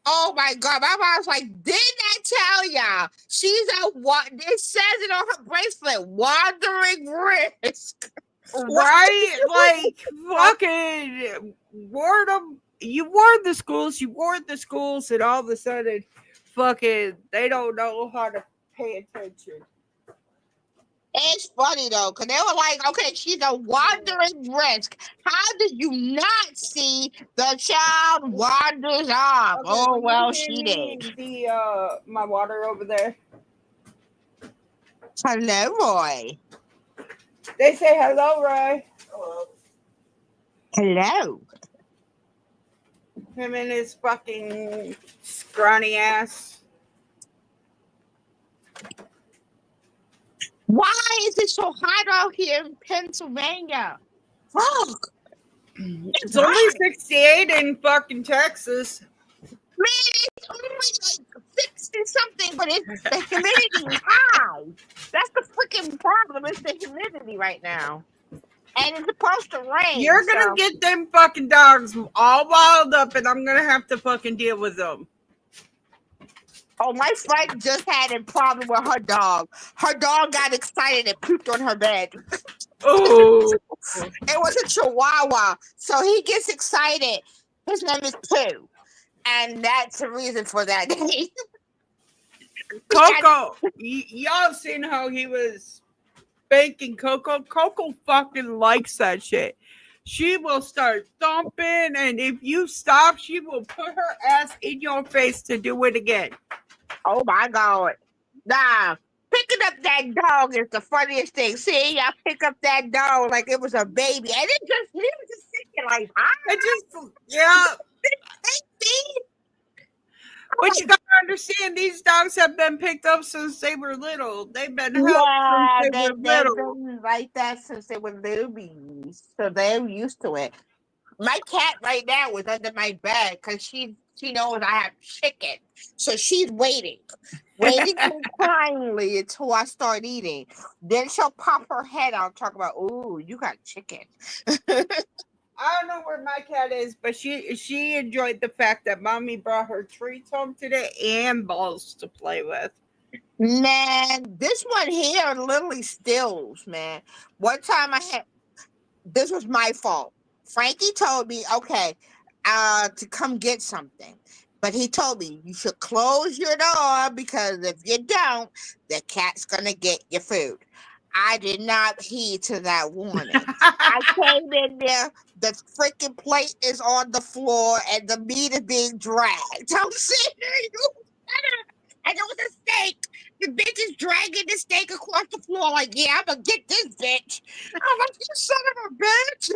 S2: Oh my God. My mom's like, didn't I tell y'all? She's it says it on her bracelet, wandering risk.
S1: Right? Like, fucking ward them. You ward the schools, and all of a sudden, fucking, they don't know how to pay attention.
S2: It's funny though, because they were like, okay, she's a wandering risk. How did you not see the child wanders off?
S1: Okay,
S2: Oh,
S1: will you
S2: well,
S1: hand
S2: she
S1: me
S2: did.
S1: the my water over there?
S2: Hello, Roy.
S1: They say hello, Roy.
S2: Hello.
S1: Him and his fucking scrawny ass.
S2: Why is it so hot out here in Pennsylvania? Fuck, it's
S1: It's only
S2: hot.
S1: 68 in fucking Texas.
S2: Man, it's only like 60 something, but it's the humidity is high. That's the freaking problem. It's the humidity right now. And it's supposed to rain,
S1: You're gonna
S2: so.
S1: get them fucking dogs all wild up, and I'm gonna have to fucking deal with them.
S2: Oh, my friend just had a problem with her dog. Her dog got excited and pooped on her bed.
S1: Oh,
S2: It was a chihuahua. So he gets excited. His name is Pooh. And that's the reason for that name.
S1: Coco, y'all seen how he was spanking Coco? Coco fucking likes that shit. She will start thumping, and if you stop, she will put her ass in your face to do it again.
S2: Oh my God. Nah. Picking up that dog is the funniest thing. See, I pick up that dog like it was a baby. And he was just sitting like, ah,
S1: It just, yeah.
S2: see?
S1: But you gotta understand, these dogs have been picked up since they were little. They've been held since
S2: Yeah,
S1: they were
S2: they've
S1: little.
S2: been like that since they were babies. So they're used to it. My cat right now is under my bed because she knows I have chicken. So she's waiting kindly until I start eating. Then she'll pop her head out and talk about, "Ooh, you got chicken."
S1: I don't know where my cat is, but she enjoyed the fact that mommy brought her treats home today and balls to play with.
S2: Man, this one here literally stills, man. One time this was my fault. Frankie told me, okay, to come get something. But he told me you should close your door because if you don't, the cat's gonna get your food. I did not heed to that warning. I came in there, the freaking plate is on the floor and the meat is being dragged. I'm sitting there, and it was a steak. The bitch is dragging the steak across the floor like, yeah, I'm gonna get this bitch. I'm like, you son of a bitch.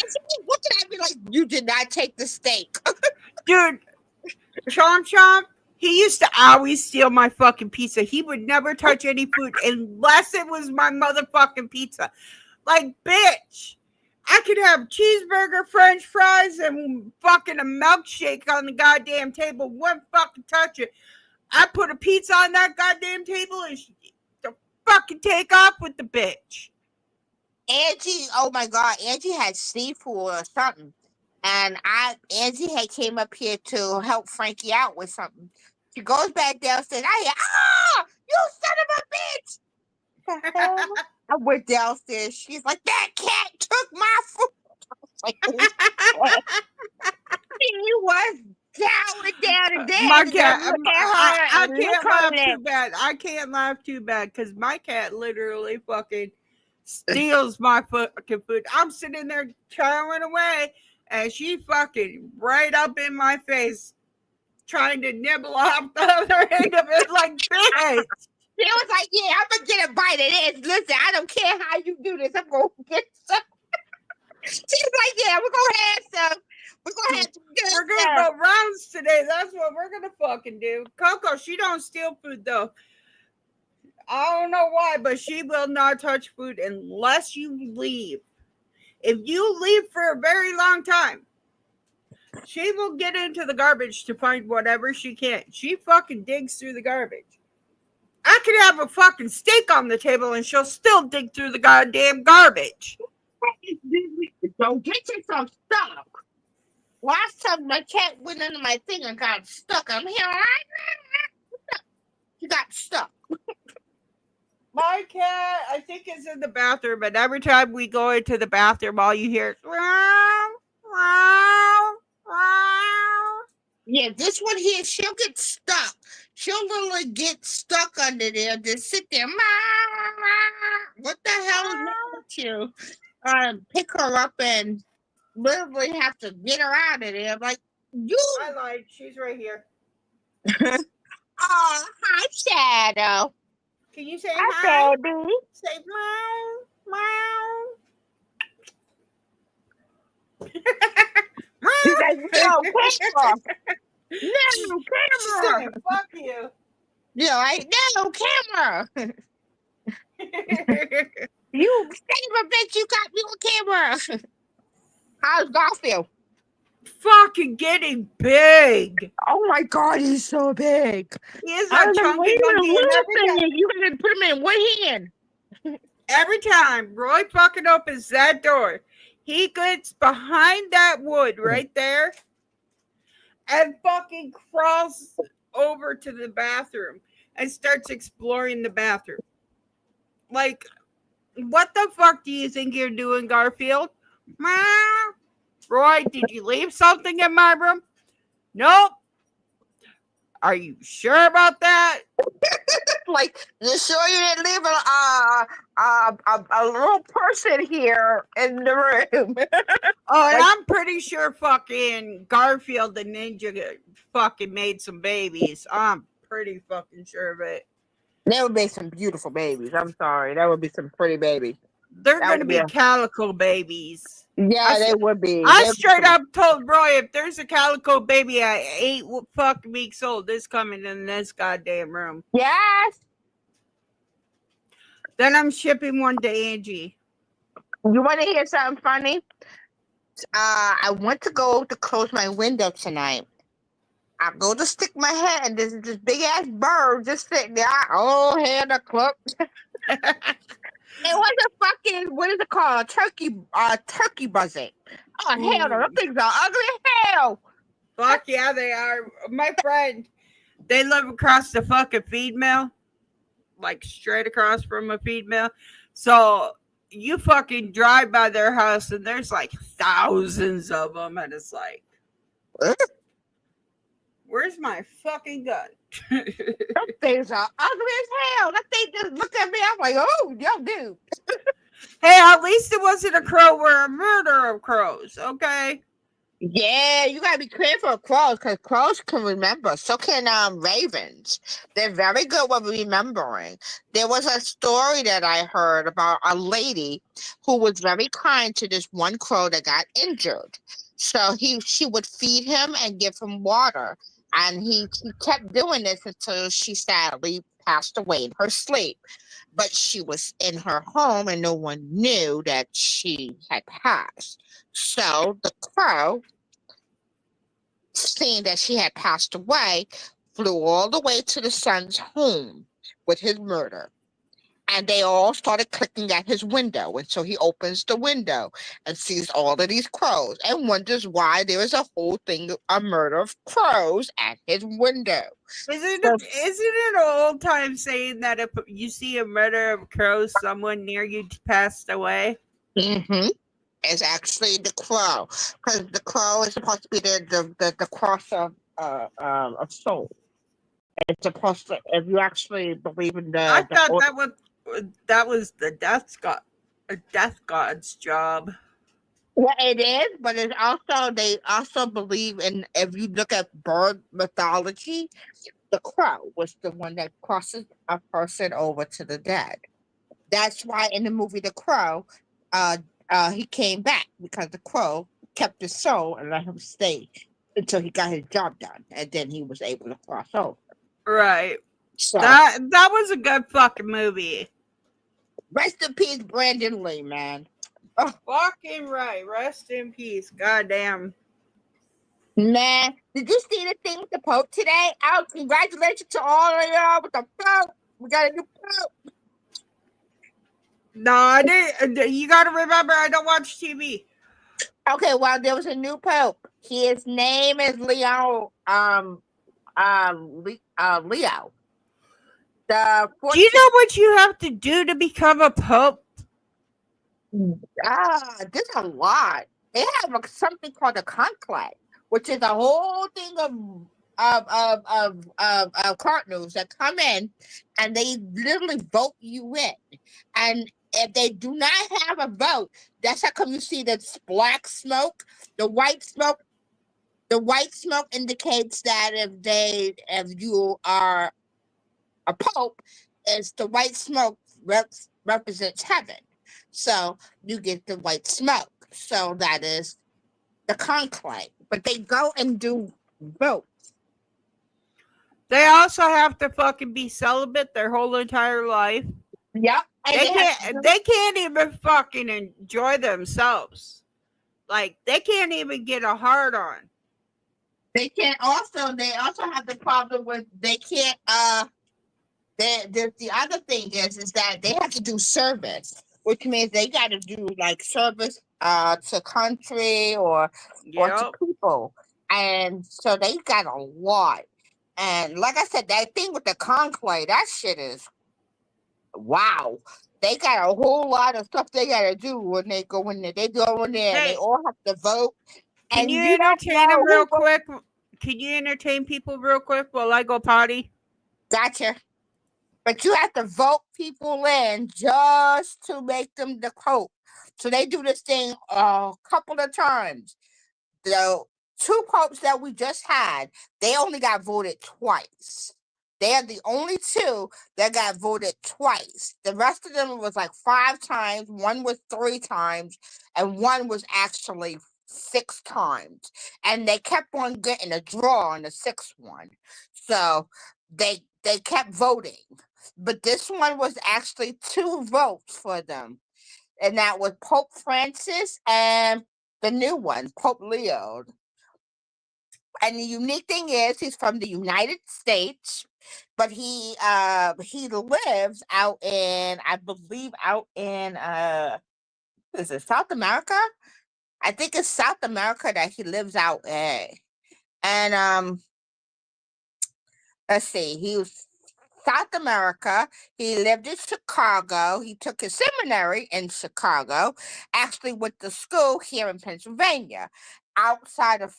S2: And she was looking at me like, you did not take the steak.
S1: Dude, Chomp Chomp, he used to always steal my fucking pizza. He would never touch any food unless it was my motherfucking pizza. Like, bitch, I could have cheeseburger, french fries, and fucking a milkshake on the goddamn table. Wouldn't fucking touch it. I put a pizza on that goddamn table and she to fucking take off with the bitch.
S2: Angie, oh my God, Angie had seafood or something. And Angie had came up here to help Frankie out with something. She goes back downstairs. I hear, you son of a bitch. The hell? I went downstairs. She's like, that cat took my food. Like, he was down and
S1: My
S2: dead. And
S1: cat,
S2: then look at
S1: I
S2: her and lick
S1: can't
S2: her
S1: laugh too
S2: lips.
S1: bad. I can't laugh too bad because my cat literally fucking steals my fucking food. I'm sitting there chowing away, and she fucking right up in my face, trying to nibble off the other end of it, like bitch.
S2: She was like, yeah, I'm going to get a bite of this. Listen, I don't care how you do this. I'm going to get some. She's like, yeah, we're going to have some. We're going to have some good
S1: We're gonna
S2: stuff.
S1: go rounds today. That's what we're gonna fucking do. Coco, she don't steal food though. I don't know why, but she will not touch food unless you leave. If you leave for a very long time, she will get into the garbage to find whatever she can. She fucking digs through the garbage. I could have a fucking steak on the table and she'll still dig through the goddamn garbage.
S2: Don't get yourself stuck. Last time my cat went under my thing and got stuck. I'm here. She got stuck.
S1: My cat, I think, is in the bathroom, and every time we go into the bathroom, all you hear is wow, wow, wow.
S2: Yeah, this one here, she'll get stuck. She'll literally get stuck under there, just sit there. What the hell is wrong with you? Pick her up and literally have to get her out of there. Like, you.
S1: I lied. She's right here.
S2: Oh, hi, Shadow.
S1: Can you say
S2: Hi,
S1: hi?
S2: baby.
S1: Say meow, meow.
S2: She's like, no, camera.
S1: She
S2: No, camera.
S1: said, fuck you.
S2: You're like, no, camera. You son of a bitch, you got me on camera. How's Garfield?
S1: Fucking getting big.
S2: Oh my god, he's so big.
S1: He is
S2: I
S1: a
S2: was like,
S1: chunky
S2: wait a
S1: monkey, and
S2: little thing. You gotta put him in one hand.
S1: every time Roy fucking opens that door, he gets behind that wood right there and fucking crawls over to the bathroom and starts exploring the bathroom. Like, what the fuck do you think you're doing, Garfield? Meow. Roy, did you leave something in my room? Nope. Are you sure about that?
S2: Like, you sure you didn't leave a little person here in the room?
S1: Oh, and
S2: Like-
S1: I'm pretty sure fucking Garfield the Ninja fucking made some babies. I'm pretty fucking sure of it.
S2: That would be some beautiful babies. I'm sorry. That would be some pretty babies.
S1: They're
S2: That
S1: gonna
S2: would
S1: be
S2: be
S1: calico babies.
S2: Yeah, they would be.
S1: I
S2: They'd be
S1: straight
S2: some-
S1: up told Roy, if there's a calico baby at 8 fucking weeks old, it's coming in this goddamn room.
S2: Yes.
S1: Then I'm shipping one to Angie.
S2: You want to hear something funny? I went to go to close my window tonight. I go to stick my head, and there's this big ass bird just sitting there. Oh, head a cluck. It was a fucking, what is it called? Turkey buzzing. Oh hell no, those things are ugly as hell.
S1: Fuck yeah, they are. My friend, they live across the fucking feed mill, like straight across from a feed mill. So you fucking drive by their house, and there's like thousands of them, and it's like, where's my fucking gun?
S2: Those things are ugly as hell. That thing just looked at me. I'm like, oh, yo, dude.
S1: Hey, at least it wasn't a crow or a murder of crows, okay?
S2: Yeah, you gotta be careful of crows because crows can remember. So can ravens. They're very good with remembering. There was a story that I heard about a lady who was very kind to this one crow that got injured. So she would feed him and give him water. And he kept doing this until she sadly passed away in her sleep. But she was in her home and no one knew that she had passed. So the crow, seeing that she had passed away, flew all the way to the son's home with his murder. And they all started clicking at his window. And so he opens the window and sees all of these crows and wonders why there is a whole thing, a murder of crows at his window.
S1: Isn't it an old time saying that if you see a murder of crows, someone near you passed away?
S2: Mm-hmm. It's actually the crow, because the crow is supposed to be the cross of soul. It's supposed to, if you actually believe in
S1: I
S2: the
S1: thought
S2: old-
S1: that was the death god's job.
S2: well, it is, but it's also, they also believe in, if you look at bird mythology, the crow was the one that crosses a person over to the dead. That's why in the movie The Crow, he came back because the crow kept his soul and let him stay until he got his job done, and then he was able to cross over.
S1: Right.
S2: So
S1: That was a good fucking movie.
S2: rest in peace, Brandon Lee, man.
S1: Fucking right. Rest in peace. Goddamn.
S2: Man, did you see the thing with the Pope today? Oh, congratulations to all of y'all with the Pope. We got a new Pope.
S1: No, I didn't. You got to remember, I don't watch TV.
S2: Okay, well, there was a new Pope. His name is Leo. Leo. The
S1: Do you know what you have to do to become a pope?
S2: There's a lot. They have something called a conclave, which is a whole thing of cardinals that come in, and they literally vote you in. And if they do not have a vote, that's how come you see this black smoke. The white smoke, the white smoke indicates that if you are a pope, is the white smoke represents heaven. So you get the white smoke. So that is the conclave. But they go and do vote.
S1: They also have to fucking be celibate their whole entire life.
S2: Yep. And
S1: They can't even fucking enjoy themselves. Like they can't even get a hard on.
S2: they also have the problem with they can't the other thing is that they have to do service, which means they gotta do like service to country or to
S1: Yep.
S2: people. And so they got a lot. And like I said, that thing with the conclave, that shit is wow. They got a whole lot of stuff they gotta do when they go in there. They go in there and they
S1: Hey,
S2: all have to vote.
S1: can you
S2: And you don't
S1: entertain them
S2: know
S1: real
S2: who votes.
S1: quick? Can you entertain people real quick while I go potty?
S2: Gotcha. But you have to vote people in just to make them the pope. So they do this thing a couple of times. The two popes that we just had, they only got voted twice. They are the only two that got voted twice. The rest of them was like 5 times, one was 3 times, and one was actually 6 times. And they kept on getting a draw on the sixth one. So they kept voting. But this one was actually 2 votes for them. And that was Pope Francis and the new one, Pope Leo. And the unique thing is he's from the United States, but he lives out in, I believe, out in is it South America? I think it's South America that he lives out in. And let's see, he was South America. He lived in Chicago. He took his seminary in Chicago. Actually went to school here in Pennsylvania. Outside of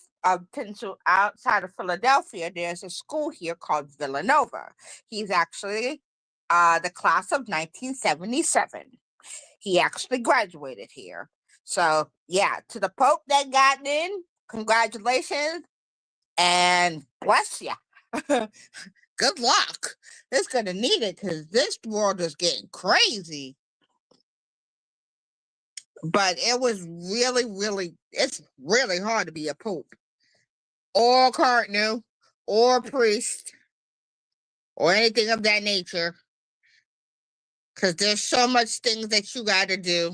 S2: outside of Philadelphia, there's a school here called Villanova. He's actually the class of 1977. He actually graduated here. So yeah, to the Pope that got in, congratulations and bless ya. Good luck. It's gonna need it because this world is getting crazy. But it was it's really hard to be a pope or cardinal or priest or anything of that nature. Because there's so much things that you got to do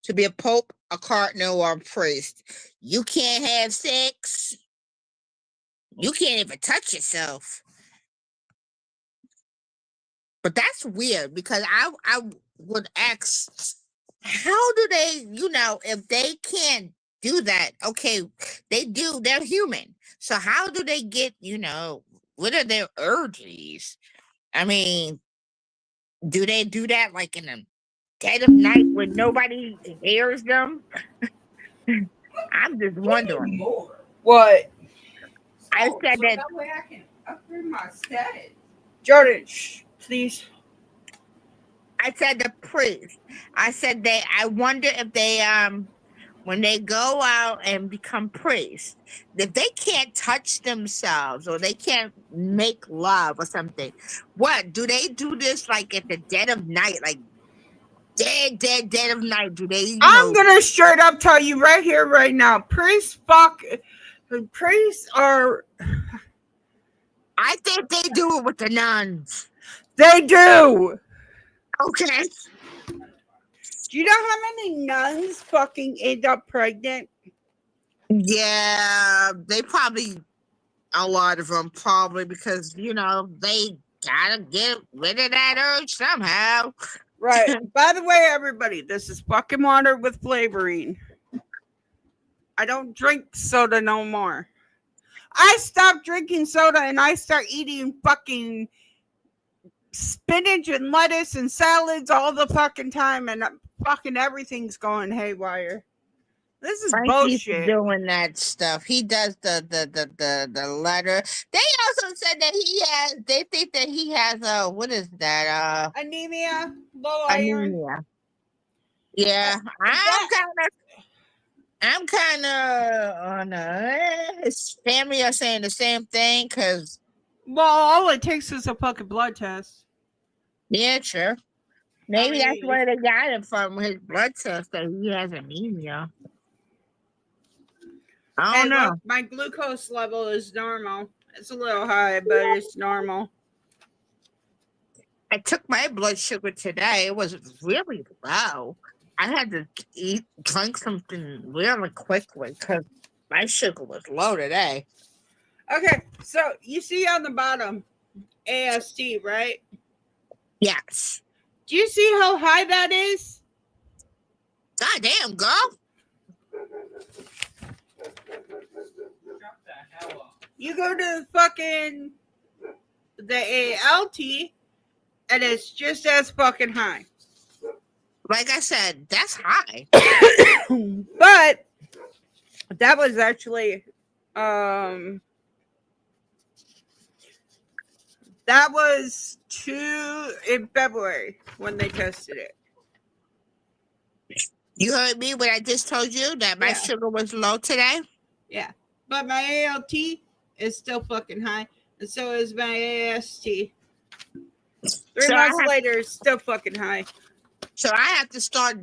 S2: to be a pope, a cardinal, or a priest. You can't have sex. You can't even touch yourself. But that's weird because I would ask, how do they, if they can't do that, okay, they're human. So how do they get, what are their urges? I mean, do they do that like in the dead of night when nobody hears them? I'm just wondering.
S1: What?
S2: I
S1: Oh,
S2: said
S1: so
S2: that
S1: that way I can upgrade my status. Jordan, please.
S2: I said the priest. I said I wonder if they when they go out and become priests, if they can't touch themselves or they can't make love or something, what do they do this like at the dead of night, like dead of night? Do they,
S1: I'm gonna straight up tell you right here, right now. Priests are.
S2: I think they do it with the nuns.
S1: They do.
S2: Okay.
S1: Do you know how many nuns fucking end up pregnant?
S2: Yeah, they probably, a lot of them probably, because they gotta get rid of that urge somehow.
S1: Right. By the way, everybody, this is fucking water with flavoring. I don't drink soda no more. I stopped drinking soda and I start eating fucking spinach and lettuce and salads all the fucking time, and fucking everything's going haywire. This is
S2: Frankie's
S1: bullshit.
S2: doing that stuff. He does the letter. They also said that he has. They think that he has what is that?
S1: Anemia, low iron.
S2: Anemia. Yeah, I'm kind of on his family are saying the same thing because
S1: Well, all it takes is a fucking blood test.
S2: yeah, sure. Maybe that's where they got it from his blood test that he has anemia. I don't know.
S1: Look, my glucose level is normal. It's a little high, but it's normal.
S2: I took my blood sugar today. It was really low. I had to drink something really quickly because my sugar was low today.
S1: Okay, so you see on the bottom, AST, right?
S2: Yes.
S1: Do you see how high that is?
S2: God damn, girl.
S1: You go to fucking the ALT, and it's just as fucking high.
S2: Like I said, that's high.
S1: But that was actually that was in February when they tested it.
S2: You heard me when I just told you that my sugar was low today?
S1: Yeah. But my ALT is still fucking high. And so is my AST. 3 months later, it's still fucking high.
S2: So I have to start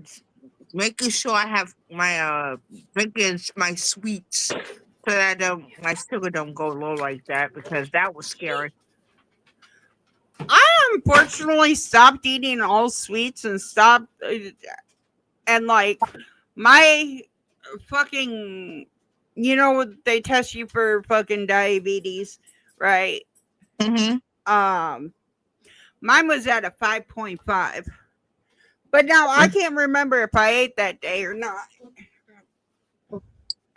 S2: making sure I have my drinking my sweets so that my sugar don't go low like that because that was scary.
S1: I unfortunately stopped eating all sweets and stopped and like my fucking, you know, they test you for fucking diabetes, right?
S2: Mm-hmm.
S1: Mine was at a 5.5, but now I can't remember if I ate that day or not.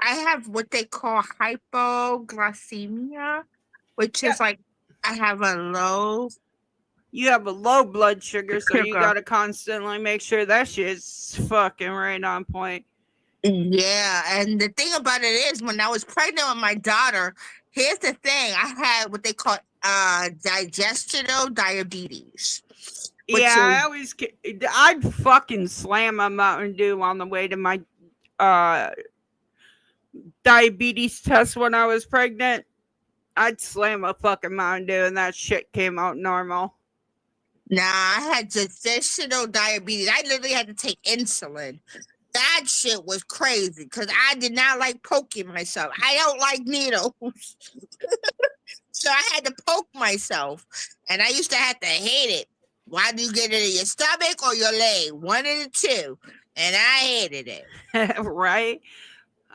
S2: I have what they call hypoglycemia, which is like I have a low.
S1: You have a low blood sugar, so you gotta constantly make sure that shit's fucking right on point.
S2: Yeah, and the thing about it is, when I was pregnant with my daughter, here's the thing: I had what they call digestional diabetes.
S1: Yeah, I'd fucking slam a Mountain Dew on the way to my diabetes test when I was pregnant. I'd slam a fucking Mountain Dew and that shit came out normal.
S2: Nah, I had gestational diabetes. I literally had to take insulin. That shit was crazy because I did not like poking myself. I don't like needles. So I had to poke myself. And I used to have to hate it. Why do you get it in your stomach or your leg? One of the two. And I hated it.
S1: Right?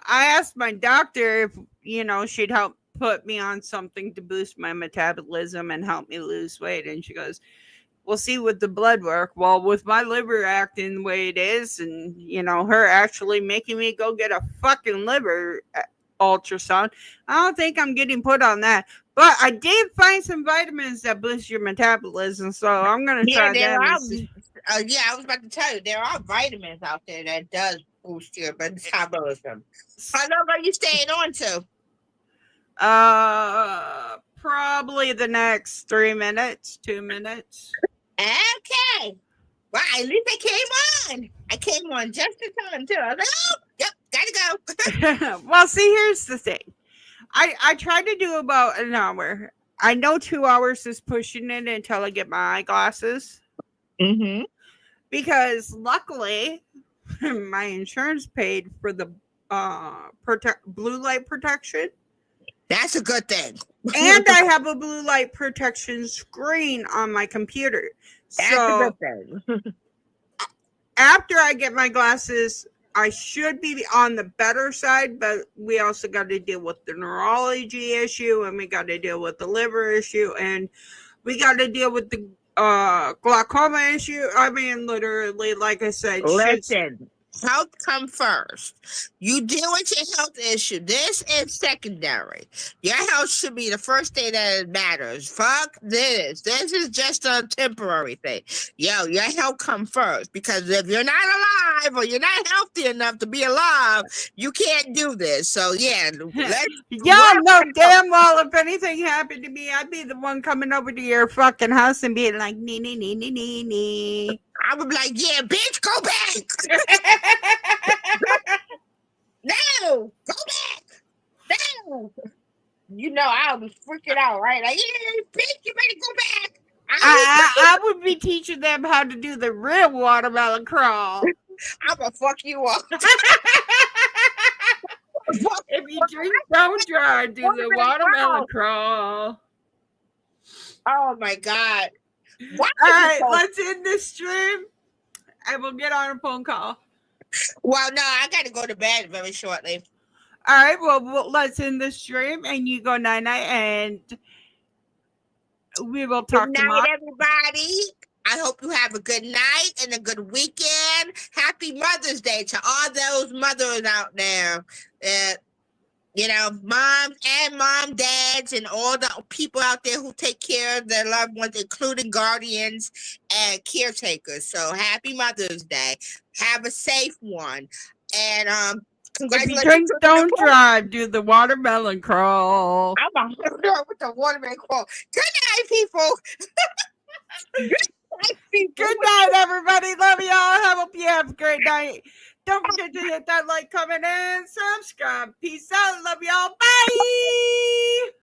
S1: I asked my doctor if, you know, she'd help put me on something to boost my metabolism and help me lose weight. And she goes, we'll see with the blood work. Well, with my liver acting the way it is, and, you know, her actually making me go get a fucking liver ultrasound, I don't think I'm getting put on that. But I did find some vitamins that boost your metabolism, so I'm going to try them.
S2: I was about to tell you, there are vitamins out there that does boost your metabolism. How long are you staying on to?
S1: Probably the next 3 minutes, 2 minutes.
S2: Okay. Well, at least I came on. I came on just in time too. I was like, oh, yep, gotta go.
S1: Well, see, here's the thing. I tried to do about an hour. I know 2 hours is pushing it until I get my eyeglasses.
S2: Mm-hmm.
S1: Because luckily, my insurance paid for the blue light protection.
S2: That's a good thing.
S1: And I have a blue light protection screen on my computer.
S2: That's a good thing.
S1: After I get my glasses, I should be on the better side, but we also got to deal with the neurology issue, and we got to deal with the liver issue, and we got to deal with the glaucoma issue. I mean, literally, like I said,
S2: listen, Health come first. You deal with your health issue. This is secondary. Your health should be the first thing that matters. Fuck this. This is just a temporary thing. Yo, your health come first, because if you're not alive or you're not healthy enough to be alive, you can't do this. So yeah, let's
S1: Y'all know damn well if anything happened to me, I'd be the one coming over to your fucking house and being like, nee, nee, nee, nee, nee, nee.
S2: I would be like, yeah, bitch, go back. No, go back. No. You know, I was freaking out, right? Like, yeah, bitch, you better go back.
S1: I would be teaching them how to do the real watermelon crawl.
S2: I'm gonna fuck you up.
S1: If you drink, don't drive. Do the watermelon crawl.
S2: Oh my god. Why
S1: All
S2: is it
S1: right,
S2: so-
S1: let's end this stream and we'll get on a phone call.
S2: Well, no, I gotta go to bed very shortly.
S1: All right, well, let's end this stream and you go night night and we will talk
S2: Good night,
S1: tomorrow.
S2: everybody. I hope you have a good night and a good weekend. Happy Mother's Day to all those mothers out there that, you know, moms and mom dads and all the people out there who take care of their loved ones, including guardians and caretakers. So happy Mother's Day. Have a safe one. And
S1: If you
S2: congratulations.
S1: drink,
S2: to the
S1: don't
S2: people.
S1: drive. Do the watermelon crawl.
S2: I'm a with the watermelon crawl. Good night, people. Good night, people.
S1: Good night, everybody. Love y'all. I hope you have a great night. Don't forget to hit that like, comment, and subscribe. Peace out. Love y'all. Bye.